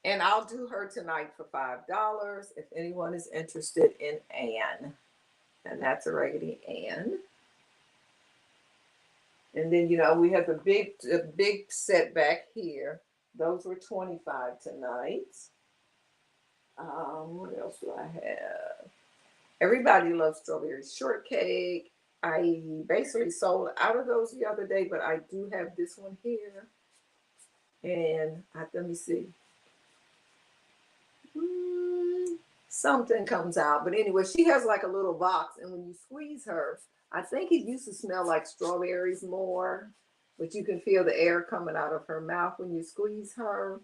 And I'll do her tonight for $5 if anyone is interested in Ann. And that's a Raggedy Ann. And then, we have a big set back here. Those were $25 tonight. What else do I have? Everybody loves strawberry shortcake. I basically sold out of those the other day, but I do have this one here. And let me see. Something comes out. But anyway, she has like a little box. And when you squeeze her, I think it used to smell like strawberries more. But you can feel the air coming out of her mouth when you squeeze her.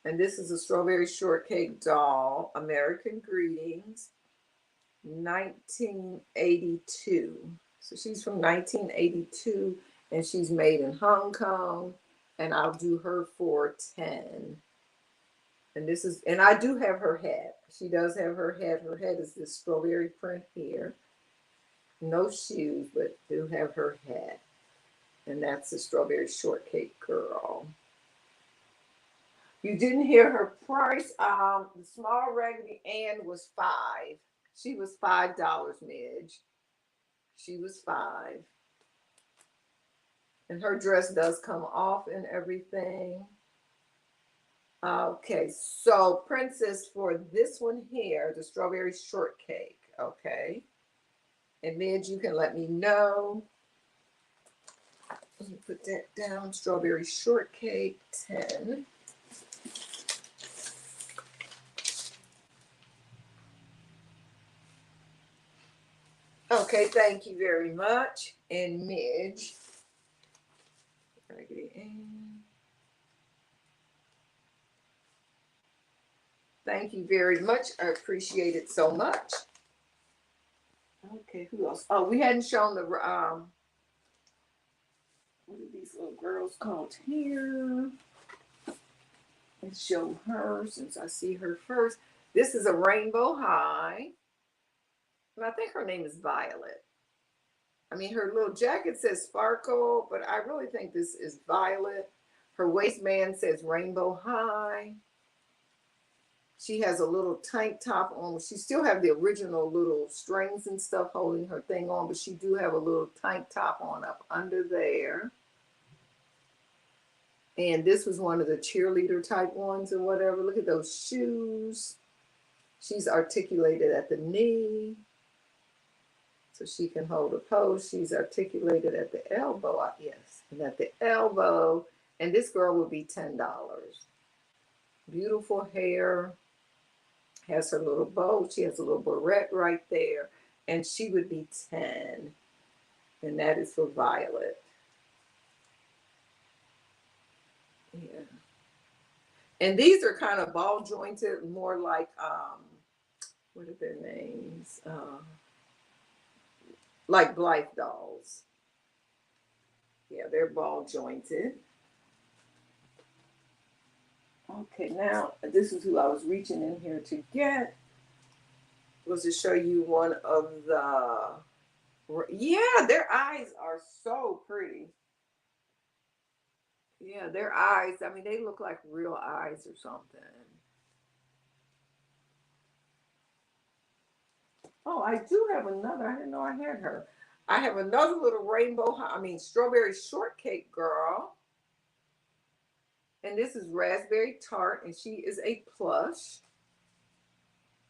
And this is a strawberry shortcake doll, American Greetings, 1982. So she's from 1982, and she's made in Hong Kong. and I'll do her for 10. And this is, and I do have her hat. She does have her hat. Her hat is this strawberry print here. No shoes, but do have her hat. And that's the strawberry shortcake girl. You didn't hear her price. The small Raggedy Ann was $5. She was $5, Midge. She was 5. And her dress does come off and everything. Okay, so Princess, for this one here, the strawberry shortcake, okay? And Midge, you can let me know. Let me put that down, strawberry shortcake, 10. Okay, thank you very much. And Midge, Raggedy Ann. Thank you very much. I appreciate it so much. Okay, who else? Oh, we hadn't shown the what are these little girls called here? Let's show her since I see her first. This is a Rainbow High. And I think her name is Violet. I mean, her little jacket says Sparkle, but I really think this is Violet. Her waistband says Rainbow High. She has a little tank top on. She still have the original little strings and stuff holding her thing on, but she do have a little tank top on up under there. And this was one of the cheerleader type ones or whatever. Look at those shoes. She's articulated at the knee, so she can hold a pose. She's articulated at the elbow, yes, and at the elbow. And this girl would be $10. Beautiful hair. Has her little bow. She has a little barrette right there. And she would be 10. And that is for Violet. Yeah. And these are kind of ball jointed, more like, what are their names? Like Blythe dolls. Yeah, they're ball jointed. Okay, now this is who I was reaching in here to get. Was to show you one of the, yeah, their eyes are so pretty. Yeah, their eyes, I mean, they look like real eyes or something. Oh, I do have another. I didn't know I had her. I have another little rainbow, strawberry shortcake girl. And this is Raspberry Tart, and she is a plush.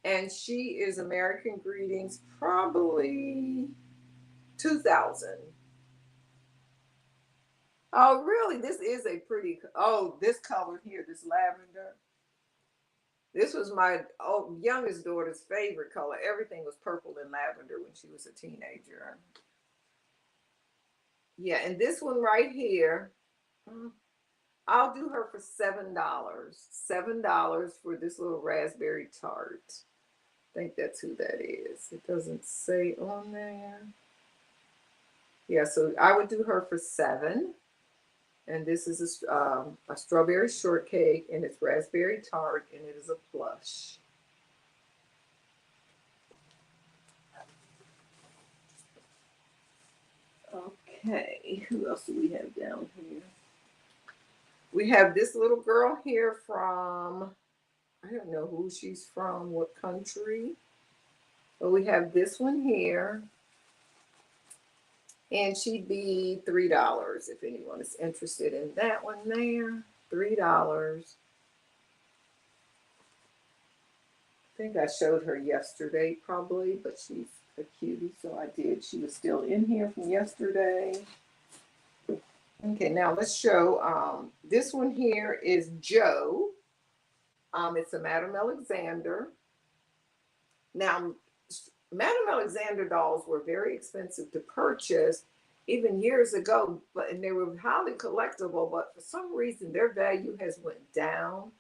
And she is American Greetings, probably 2000. Oh, really? This is a pretty, oh, this color here, this lavender. This was my youngest daughter's favorite color. Everything was purple and lavender when she was a teenager. Yeah, and this one right here, I'll do her for $7. $7 for this little raspberry tart. I think that's who that is. It doesn't say on there. Yeah, so I would do her for 7. And this is a strawberry shortcake, and it's raspberry tart, and it is a plush. Okay, who else do we have down here? We have this little girl here from, I don't know who she's from, what country. But we have this one here. And she'd be $3 if anyone is interested in that one there. $3. I think I showed her yesterday probably, but she's a cutie, so I did. She was still in here from yesterday. Okay, now let's show, this one here is Joe. It's a Madame Alexander. Now, Madame Alexander dolls were very expensive to purchase even years ago, and they were highly collectible, but for some reason their value has went down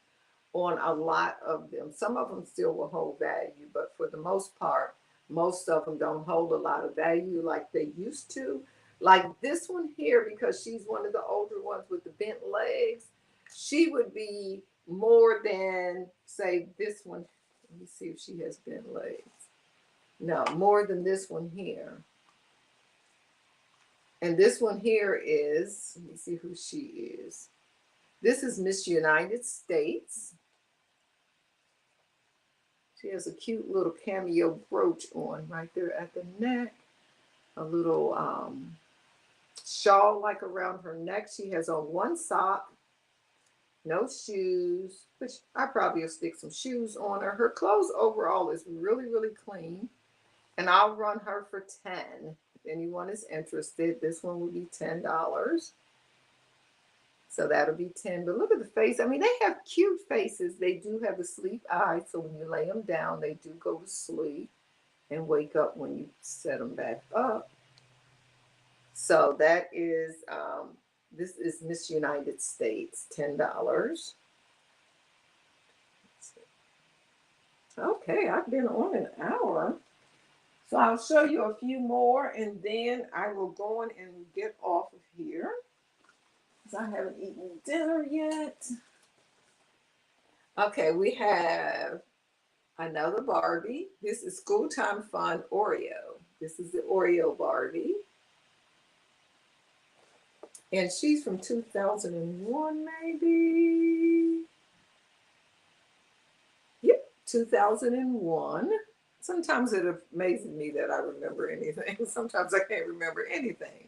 on a lot of them. Some of them still will hold value, but for the most part, most of them don't hold a lot of value like they used to. Like this one here, because she's one of the older ones with the bent legs, she would be more than, say, this one. Let me see if she has bent legs. No, more than this one here. And this one here is, let me see who she is. This is Miss United States. She has a cute little cameo brooch on right there at the neck. A little shawl like around her neck. She has on one sock, no shoes, which I probably will stick some shoes on her. Her clothes overall is really, really clean. And I'll run her for 10. If anyone is interested, this one will be $10. So that'll be 10. But look at the face. I mean, they have cute faces. They do have the sleep eyes. So when you lay them down, they do go to sleep and wake up when you set them back up. So that is, this is Miss United States, $10. Okay, I've been on an hour. So I'll show you a few more and then I will go on and get off of here because I haven't eaten dinner yet. Okay, we have another Barbie. This is School Time Fun Oreo. This is the Oreo Barbie. And she's from 2001, maybe. Yep, 2001. Sometimes it amazes me that I remember anything. Sometimes I can't remember anything.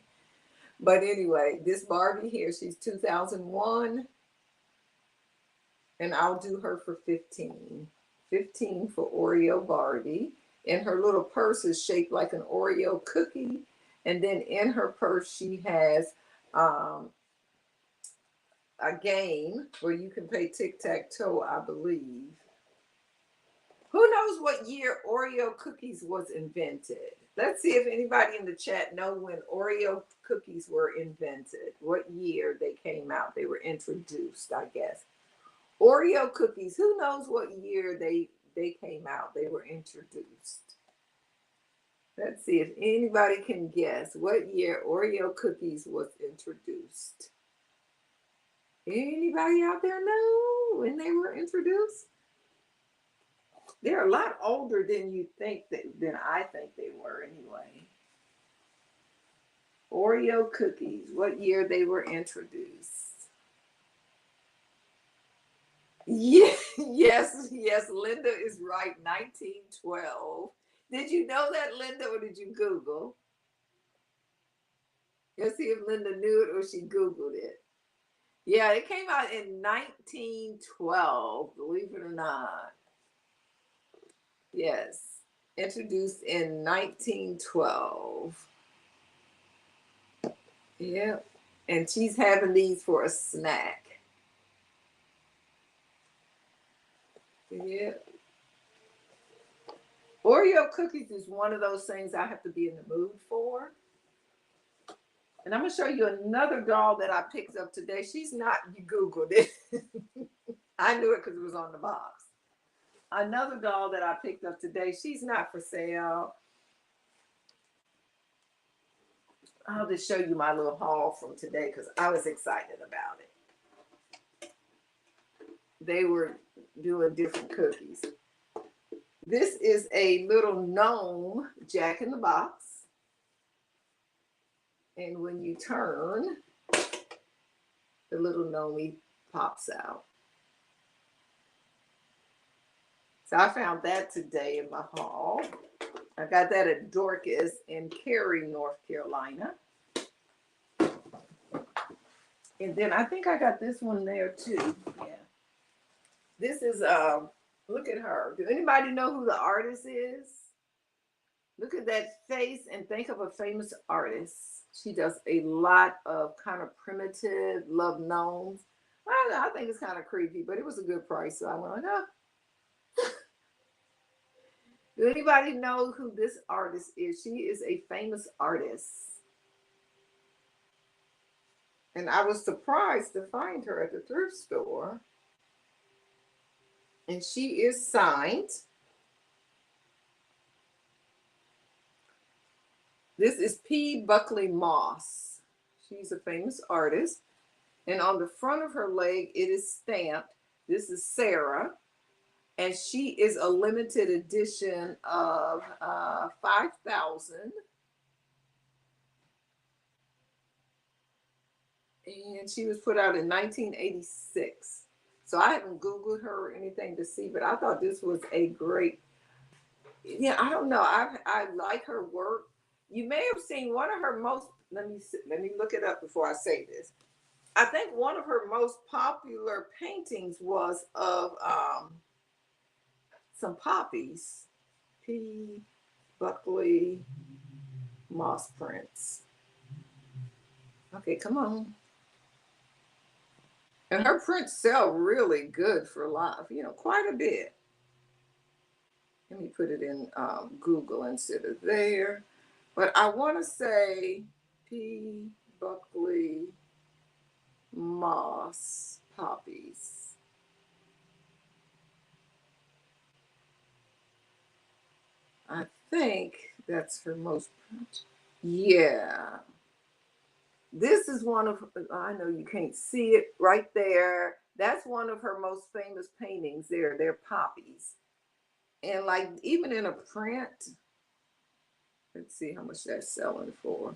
But anyway, this Barbie here, she's 2001. And I'll do her for 15. 15 for Oreo Barbie. And her little purse is shaped like an Oreo cookie. And then in her purse, she has a game where you can play tic-tac-toe, I believe. Who knows what year Oreo cookies was invented? Let's see if anybody in the chat know when Oreo cookies were invented. What year they came out? They were introduced, I guess. Oreo cookies. Who knows what year they came out? They were introduced. Let's see if anybody can guess what year Oreo cookies was introduced. Anybody out there know when they were introduced? They're a lot older than you think than I think they were anyway. Oreo cookies, what year they were introduced? Yeah, yes, Linda is right, 1912. Did you know that, Linda, or did you Google? Let's see if Linda knew it or she Googled it. Yeah, it came out in 1912, believe it or not. Yes, introduced in 1912. Yep, and she's having these for a snack. Yep. Oreo cookies is one of those things I have to be in the mood for. And I'm going to show you another doll that I picked up today. She's not, you Googled it. I knew it because it was on the box. Another doll that I picked up today. She's not for sale. I'll just show you my little haul from today because I was excited about it. They were doing different cookies. This is a little gnome Jack in the Box. And when you turn, the little gnome pops out. So I found that today in my haul. I got that at Dorcas in Cary, North Carolina. And then I think I got this one there too. Yeah. This is, look at her. Do anybody know who the artist is? Look at that face and think of a famous artist. She does a lot of kind of primitive, love gnomes. I think it's kind of creepy, but it was a good price. So I went like, oh. Do anybody know who this artist is? She is a famous artist. And I was surprised to find her at the thrift store. And she is signed. This is P. Buckley Moss. She's a famous artist. And on the front of her leg, it is stamped. This is Sarah. And she is a limited edition of 5,000. And she was put out in 1986. So I haven't Googled her or anything to see, but I thought this was a great, yeah, I don't know. I like her work. You may have seen one of her most, let me look it up before I say this. I think one of her most popular paintings was of some poppies. P. Buckley Moss prints. Okay, come on. And her prints sell really good for life, quite a bit. Let me put it in Google instead of there. But I want to say P. Buckley Moss poppies. I think that's her most. Yeah. This is one of, I know you can't see it right there. That's one of her most famous paintings there. They're poppies. And like even in a print, let's see how much that's selling for.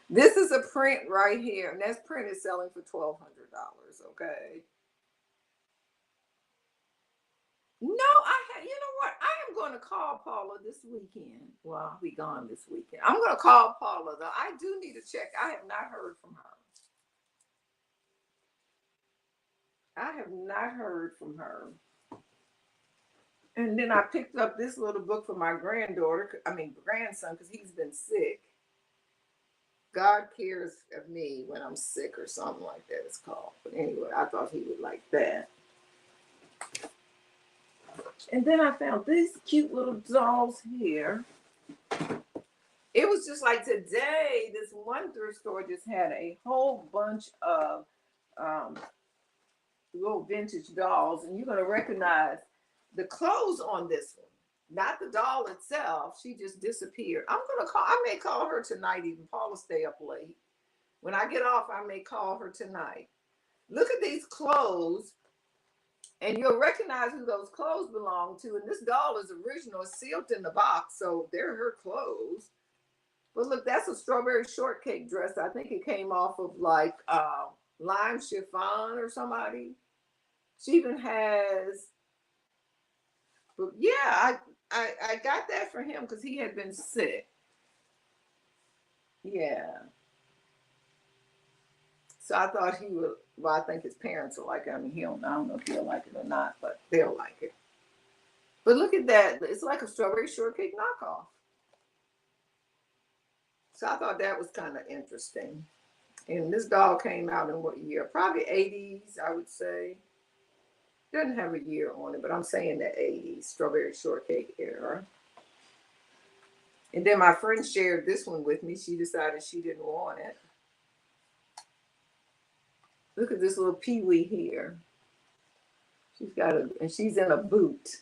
This is a print right here. And that print is selling for $1,200. Okay. No, you know what? I am going to call Paula this weekend. Well, I'll be gone this weekend. I'm going to call Paula though. I do need to check. I have not heard from her. I have not heard from her. And then I picked up this little book for my grandson, because he's been sick. God Cares of Me When I'm Sick, or something like that it's called. But anyway, I thought he would like that. And then I found these cute little dolls here. It was just like today, this one thrift store just had a whole bunch of little vintage dolls, and you're going to recognize the clothes on this one, not the doll itself. She just disappeared. I may call her tonight even. Paula stay up late. When I get off, I may call her tonight. Look at these clothes, and you'll recognize who those clothes belong to. And this doll is original, sealed in the box, so they're her clothes. But look, that's a strawberry shortcake dress. I think it came off of like lime chiffon or somebody. She even has, but yeah, I got that for him because he had been sick. Yeah. So I thought he would, well, I think his parents will like it. I mean, I don't know if he'll like it or not, but they'll like it. But look at that. It's like a strawberry shortcake knockoff. So I thought that was kind of interesting. And this doll came out in what year? Probably 80s, I would say. Doesn't have a year on it, but I'm saying the 80s, strawberry shortcake era. And then my friend shared this one with me. She decided she didn't want it. Look at this little peewee here. And she's in a boot.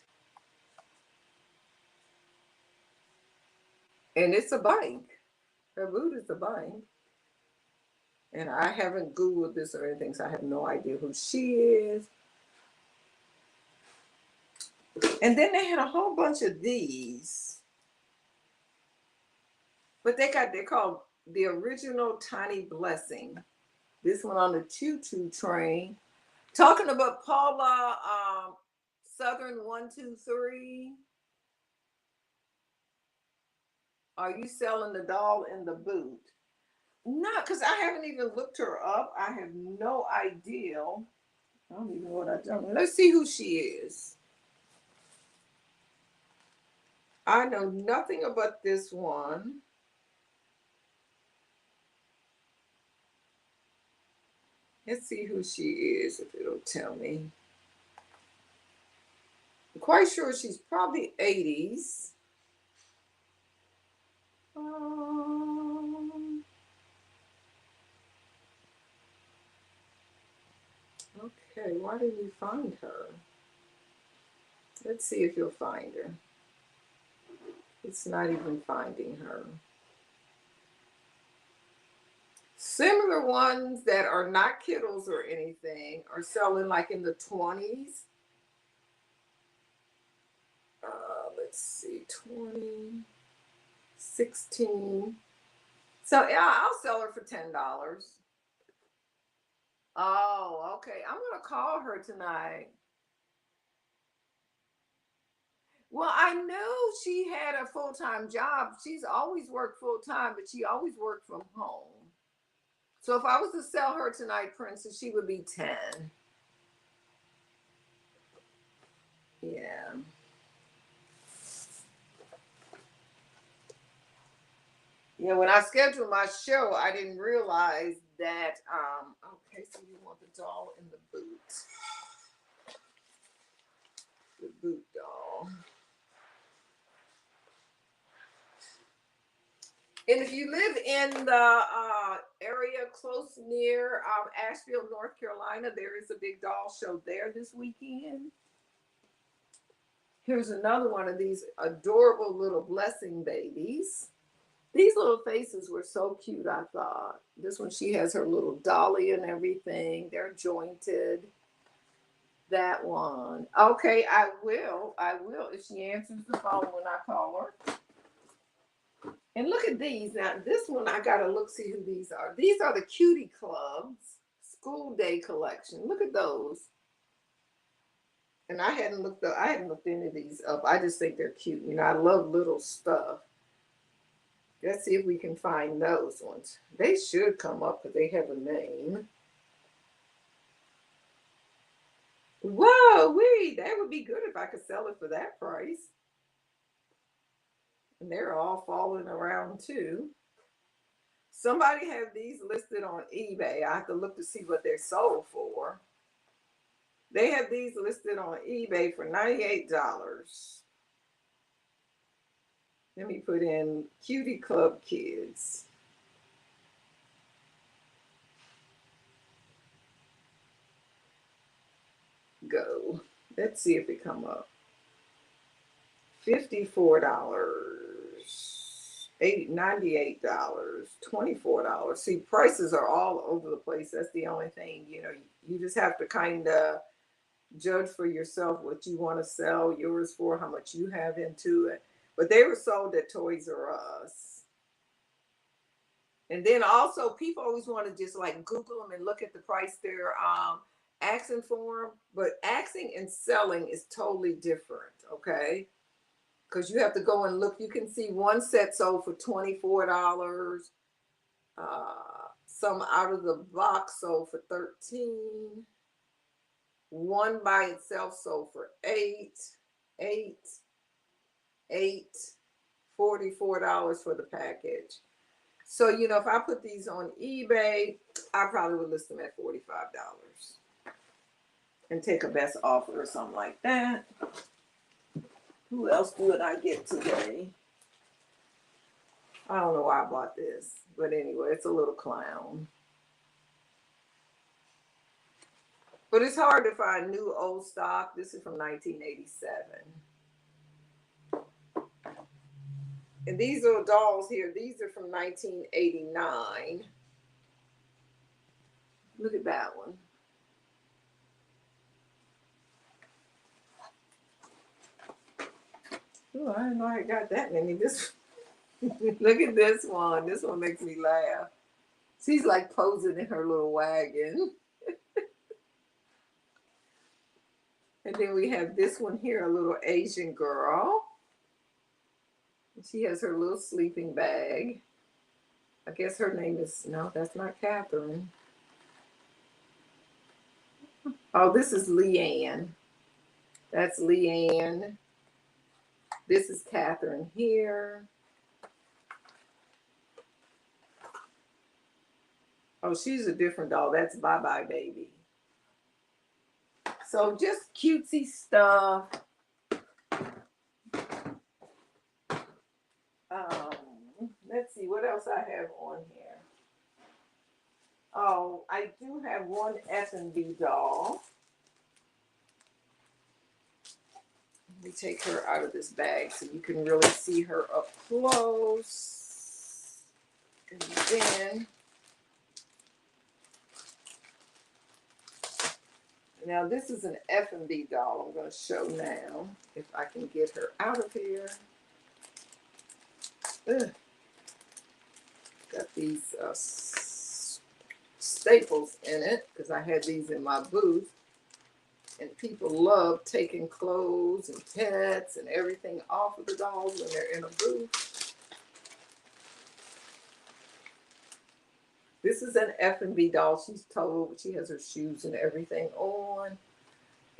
And it's a bike. Her boot is a bike. And I haven't Googled this or anything, so I have no idea who she is. And then they had a whole bunch of these. But they're called the original Tiny Blessing. This one on the choo-choo train. Talking about Paula Southern 123. Are you selling the doll in the boot? Not, because I haven't even looked her up. I have no idea. I don't even know what I've done. Let's see who she is. I know nothing about this one. Let's see who she is, if it'll tell me. I'm quite sure she's probably 80s. Okay, why didn't you find her? Let's see if you'll find her. It's not even finding her. Similar ones that are not Kittles or anything are selling like in the 20s. Let's see, 20, 16. So yeah, I'll sell her for $10. Oh, okay. I'm gonna call her tonight. Well, I know she had a full-time job. She's always worked full-time, but she always worked from home. So if I was to sell her tonight, Princess, she would be 10. Yeah. Yeah, when I scheduled my show, I didn't realize that okay, so you want the doll in the boot. The boot doll. And if you live in the area close near Asheville, North Carolina, there is a big doll show there this weekend. Here's another one of these adorable little blessing babies. These little faces were so cute, I thought. This one, she has her little dolly and everything. They're jointed. That one. Okay, I will. I will if she answers the phone when I call her. And look at these. Now, this one, I got to look, see who these are. These are the Cutie Clubs School Day Collection. Look at those. And I hadn't looked any of these up. I just think they're cute. You know, I love little stuff. Let's see if we can find those ones. They should come up because they have a name. Whoa, that would be good if I could sell it for that price. And they're all falling around too. Somebody have these listed on eBay. I have to look to see what they're sold for. They have these listed on eBay for $98. Let me put in Cutie Club Kids. Go. Let's see if it come up. $54. $98, $24. See, prices are all over the place. That's the only thing, you know, you just have to kind of judge for yourself what you want to sell yours for, how much you have into it. But they were sold at Toys R Us. And then also people always want to just like Google them and look at the price they're asking for them. But asking and selling is totally different, okay? Because you have to go and look. You can see one set sold for $24. Some out of the box sold for $13. One by itself sold for $8, $44 for the package. So, you know, if I put these on eBay, I probably would list them at $45 and take a best offer or something like that. Who else did I get today? I don't know why I bought this, but anyway, it's a little clown. But it's hard to find new old stock. This is from 1987. And these little dolls here, these are from 1989. Look at that one. Oh, I didn't know I got that many. This look at this one. This one makes me laugh. She's like posing in her little wagon. And then we have this one here, a little Asian girl. She has her little sleeping bag. I guess her name is, no, that's not Catherine. Oh, this is Leanne. That's Leanne. This is Catherine here. Oh, she's a different doll. That's Bye Bye Baby. So just cutesy stuff. Let's see what else I have on here. Oh, I do have one F&B doll. Let me take her out of this bag so you can really see her up close. And then Now this is an F&B doll I'm going to show now. If I can get her out of here. Ugh. Got these staples in it because I had these in my booth. And people love taking clothes and pets and everything off of the dolls when they're in a booth. This is an F&B doll. She's total. She has her shoes and everything on.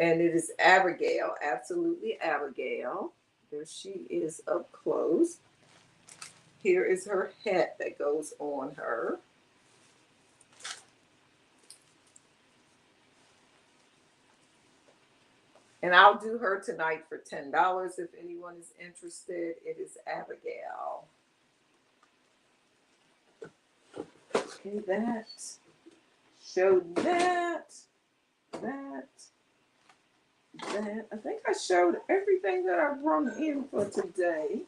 And it is Abigail, absolutely Abigail. There she is up close. Here is her hat that goes on her. And I'll do her tonight for $10 if anyone is interested. It is Abigail. Okay, that. Showed that. That. I think I showed everything that I brought in for today.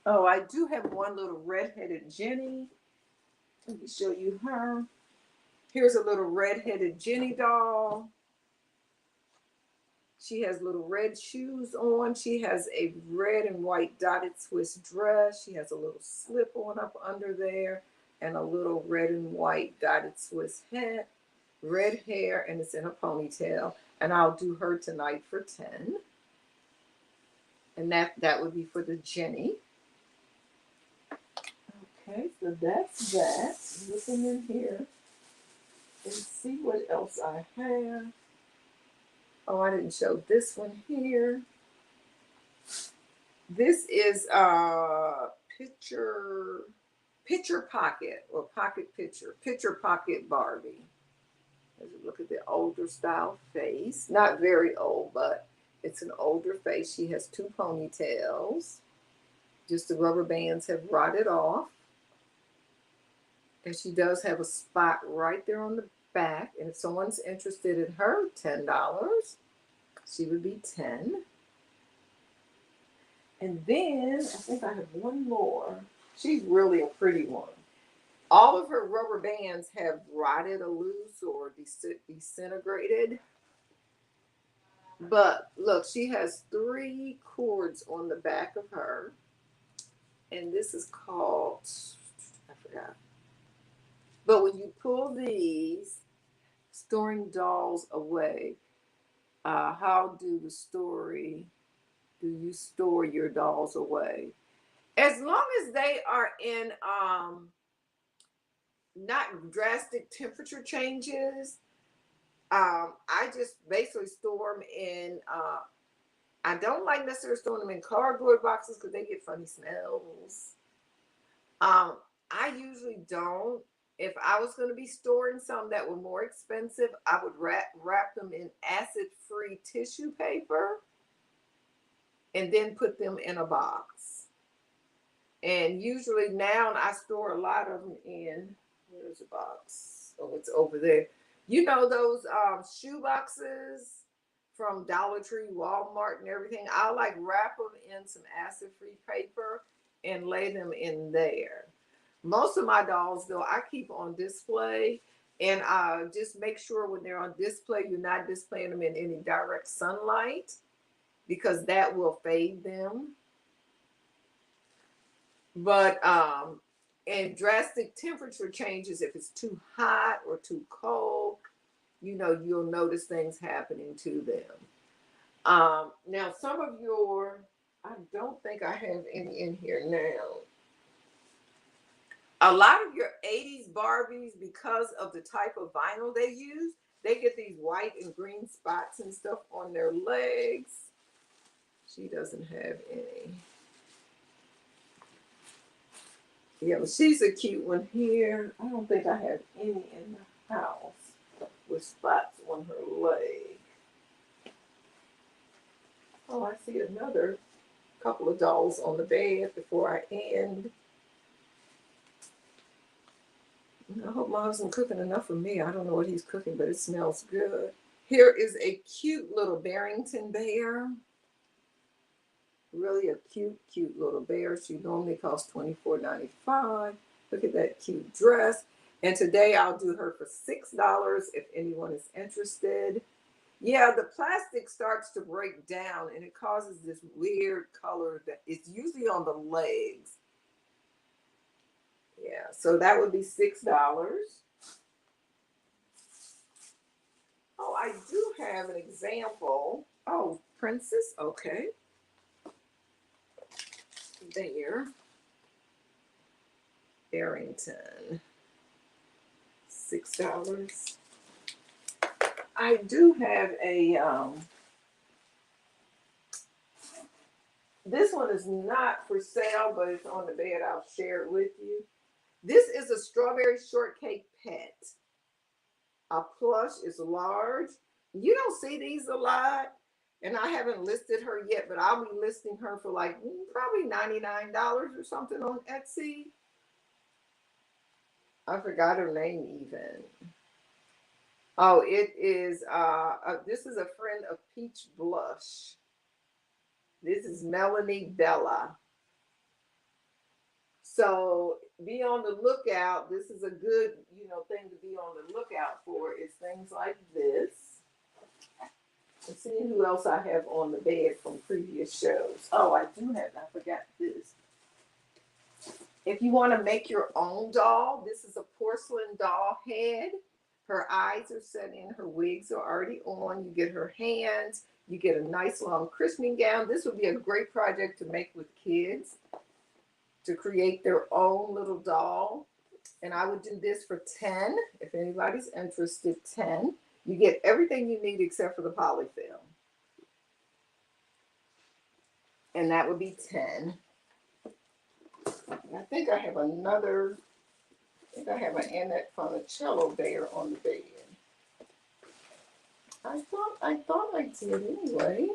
Oh, I do have one little red-headed Jenny. Let me show you her. Here's a little red-headed Jenny doll. She has little red shoes on. She has a red and white dotted Swiss dress. She has a little slip-on up under there and a little red and white dotted Swiss hat. Red hair, and it's in a ponytail. And I'll do her tonight for 10. And that would be for the Jenny. Okay, so that's that. Looking in here and see what else I have. Oh, I didn't show this one here. This is picture pocket or pocket picture pocket Barbie. Look at the older style face. Not very old, but it's an older face. She has 2 ponytails. Just the rubber bands have rotted off. And she does have a spot right there on the back. And if someone's interested in her, $10. She would be 10. And then I think I have one more. She's really a pretty one. All of her rubber bands have rotted or loose or disintegrated. But look, she has 3 cords on the back of her. And this is called, I forgot. But when you pull these, storing dolls away, how do you store your dolls away? As long as they are in not drastic temperature changes, I just basically store them in, I don't like necessarily storing them in cardboard boxes because they get funny smells. I usually don't. If I was going to be storing some that were more expensive, I would wrap them in acid-free tissue paper and then put them in a box. And usually now I store a lot of them in, where's the box? Oh, it's over there. You know those shoe boxes from Dollar Tree, Walmart, and everything? I'll like wrap them in some acid-free paper and lay them in there. Most of my dolls, though, I keep on display, and just make sure when they're on display, you're not displaying them in any direct sunlight because that will fade them. But in drastic temperature changes, if it's too hot or too cold, you know, you'll notice things happening to them. Now, some of your, I don't think I have any in here now. A lot of your 80s Barbies, because of the type of vinyl they use, they get these white and green spots and stuff on their legs. She doesn't have any. Yeah, but she's a cute one here. I don't think I have any in the house with spots on her leg. Oh, I see another couple of dolls on the bed before I end. I hope my husband's cooking enough for me. I don't know what he's cooking, but it smells good. Here is a cute little Barrington bear. Really a cute, cute little bear. She normally costs $24.95. Look at that cute dress. And today I'll do her for $6 if anyone is interested. Yeah, the plastic starts to break down and it causes this weird color that it's usually on the legs. Yeah, so that would be $6. Oh, I do have an example. Oh, Princess, okay. There. Barrington. $6. I do have a this one is not for sale, but it's on the bed. I'll share it with you. This is a strawberry shortcake pet. A plush is large. You don't see these a lot, and I haven't listed her yet, but I'll be listing her for like probably $99 or something on Etsy. I forgot her name even. Oh, it is this is a friend of Peach Blush. This is Melanie Bella. So be on the lookout. This is a good, thing to be on the lookout for is things like this. Let's see who else I have on the bed from previous shows. Oh, I forgot this. If you want to make your own doll, this is a porcelain doll head. Her eyes are set in, her wigs are already on. You get her hands, you get a nice long christening gown. This would be a great project to make with kids, to create their own little doll. And I would do this for 10, if anybody's interested, 10. You get everything you need except for the polyfilm. And that would be 10. I think I have an Annette Funicello there on the bed. I thought I did anyway.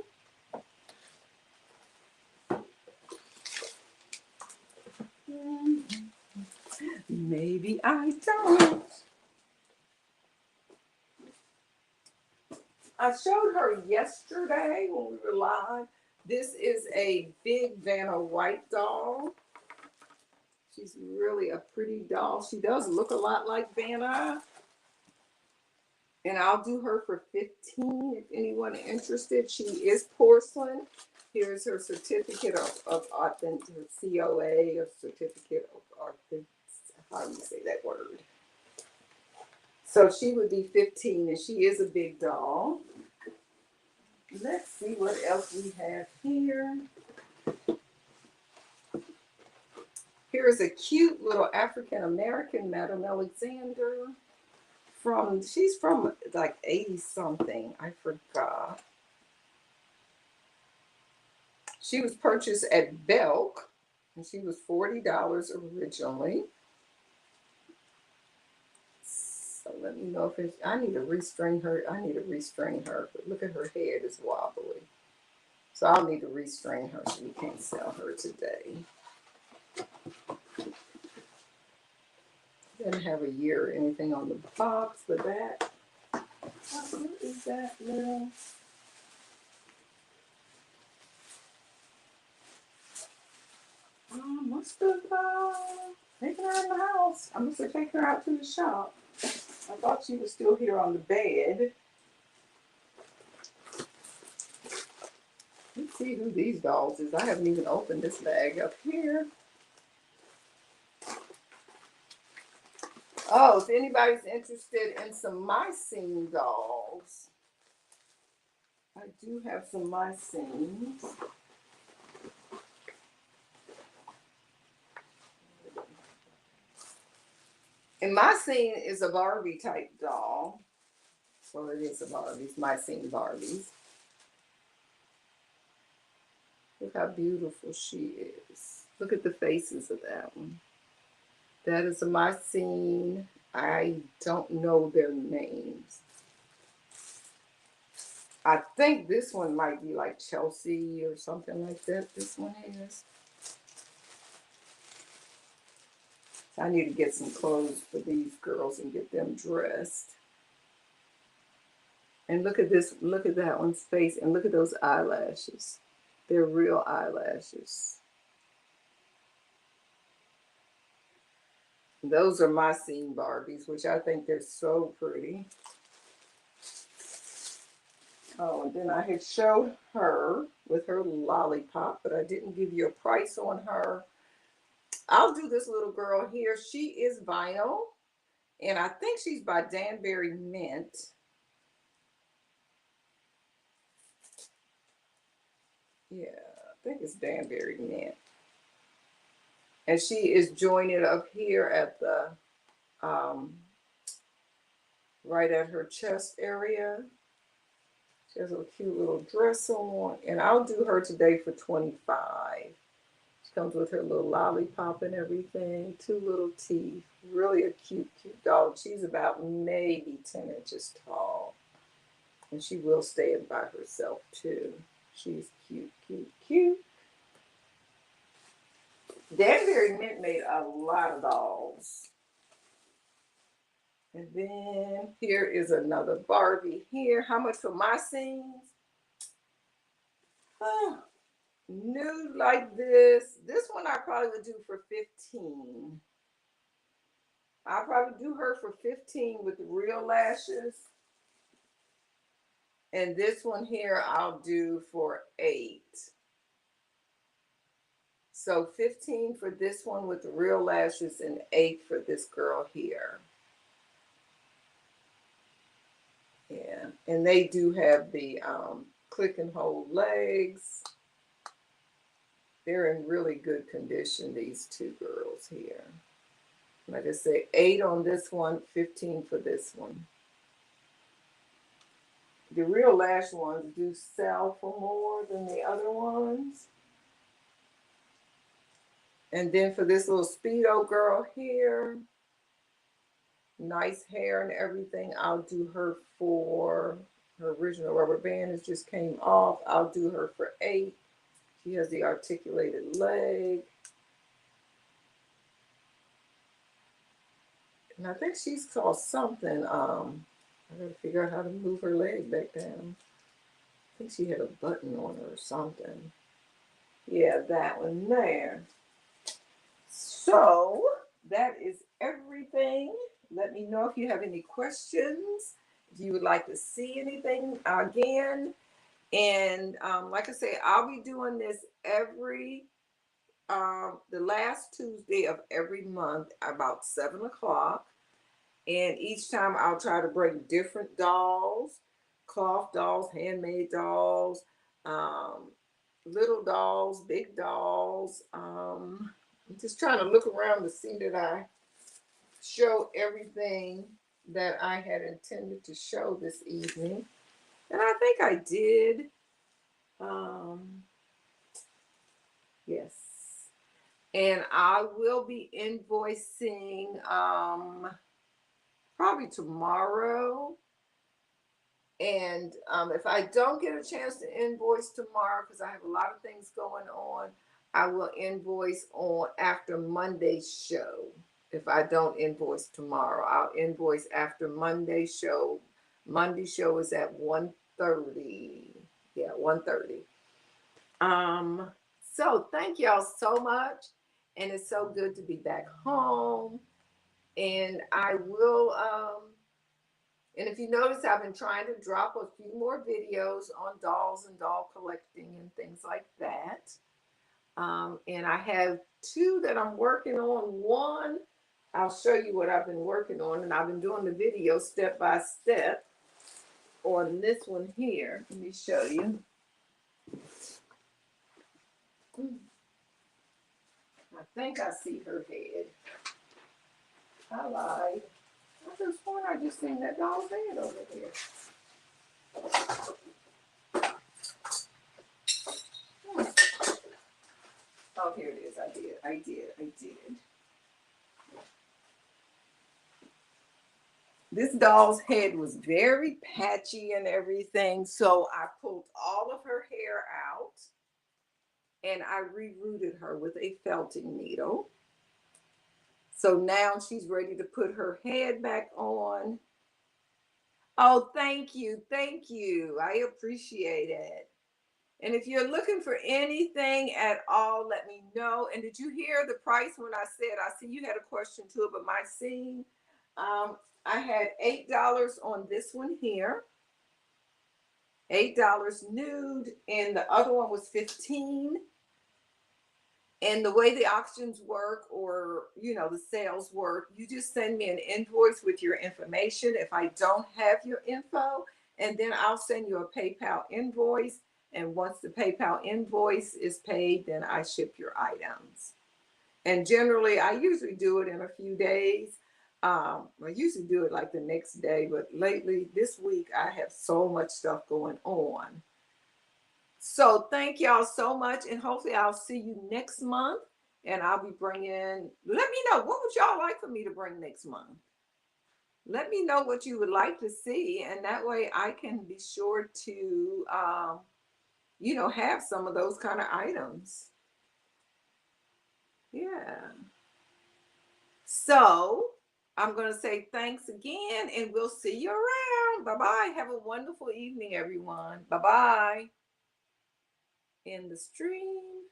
Maybe I don't. I showed her yesterday when we were live. This is a big Vanna White doll. She's really a pretty doll. She does look a lot like Vanna. And I'll do her for $15 if anyone interested. She is porcelain. Here's her certificate of authentic, COA, or certificate of authentic, how do you say that word? So she would be 15, and she is a big doll. Let's see what else we have here. Here's a cute little African American Madame Alexander. She's from like 80 something. I forgot. She was purchased at Belk, and she was $40 originally. So let me know if I need to restring her. But look at her head is wobbly. So I'll need to restring her so we can't sell her today. Didn't have a year or anything on the box, but that. What is that little? I must have taken her in the house. I must have taken her out to the shop. I thought she was still here on the bed. Let's see who these dolls is. I haven't even opened this bag up here. Oh, if anybody's interested in some Mycene dolls, I do have some Mycenes. And Mycene is a Barbie type doll. Well, it is a Barbie, Mycene Barbies. Look how beautiful she is. Look at the faces of that one. That is a Mycene. I don't know their names. I think this one might be like Chelsea or something like that. This one is. I need to get some clothes for these girls and get them dressed. And look at this, look at that one's face, and look at those eyelashes. They're real eyelashes. Those are my scene Barbies, which I think they're so pretty. Oh, and then I had showed her with her lollipop, but I didn't give you a price on her. I'll do this little girl here. She is vinyl, and I think she's by Danbury Mint. Yeah, I think it's Danbury Mint. And she is jointed up here at the, right at her chest area. She has a cute little dress on, and I'll do her today for $25. She comes with her little lollipop and everything, 2 little teeth. Really a cute, cute dog. She's about maybe 10 inches tall. And she will stand by herself too. She's cute, cute, cute. Danbury Mint made a lot of dolls. And then here is another Barbie here. How much for my scenes? Oh, nude like this. This one I probably would do for 15. I'll probably do her for 15 with the real lashes. And this one here I'll do for 8. So 15 for this one with the real lashes and 8 for this girl here. Yeah, and they do have the click and hold legs. They're in really good condition, these 2 girls here. Like I say, 8 on this one, 15 for this one. The real lash ones do sell for more than the other ones. And then for this little Speedo girl here, nice hair and everything, I'll do her for, her original rubber band has just came off. I'll do her for 8. She has the articulated leg. And I think she's called something. I gotta figure out how to move her leg back down. I think she had a button on her or something. Yeah, that one there. So that is everything. Let me know if you have any questions, if you would like to see anything again. And like I say, I'll be doing this every the last Tuesday of every month about 7 o'clock. And each time I'll try to bring different dolls, cloth dolls, handmade dolls, little dolls, big dolls. I'm just trying to look around to see that I show everything that I had intended to show this evening. And I think I did. Yes. And I will be invoicing probably tomorrow. And if I don't get a chance to invoice tomorrow, because I have a lot of things going on, I will invoice on after Monday's show. If I don't invoice tomorrow, I'll invoice after Monday's show. Monday's show is at 1:30. Yeah, 1:30. So thank y'all so much. And it's so good to be back home. And I will, and if you notice, I've been trying to drop a few more videos on dolls and doll collecting and things like that. And I have 2 that I'm working on. One, I'll show you what I've been working on, and I've been doing the video step by step on this one here. Let me show you. I think I see her head. I lied. I could have sworn I just seen that doll's head over here. Oh, here it is. I did. This doll's head was very patchy and everything, so I pulled all of her hair out and I rerouted her with a felting needle. So now she's ready to put her head back on. Oh, thank you. I appreciate it. And if you're looking for anything at all, let me know. And did you hear the price when I said, I see you had a question too, but my scene, I had $8 on this one here, $8 nude, and the other one was 15. And the way the auctions work, or the sales work, you just send me an invoice with your information if I don't have your info, and then I'll send you a PayPal invoice. And once the PayPal invoice is paid, then I ship your items. And generally, I usually do it in a few days. I usually do it like the next day, but lately, this week, I have so much stuff going on. So thank y'all so much, and hopefully I'll see you next month. And I'll be bringing. Let me know, what would y'all like for me to bring next month. Let me know what you would like to see, and that way I can be sure to, have some of those kind of items. Yeah. So I'm going to say thanks again, and we'll see you around. Bye bye. Have a wonderful evening, everyone. Bye bye. In the stream.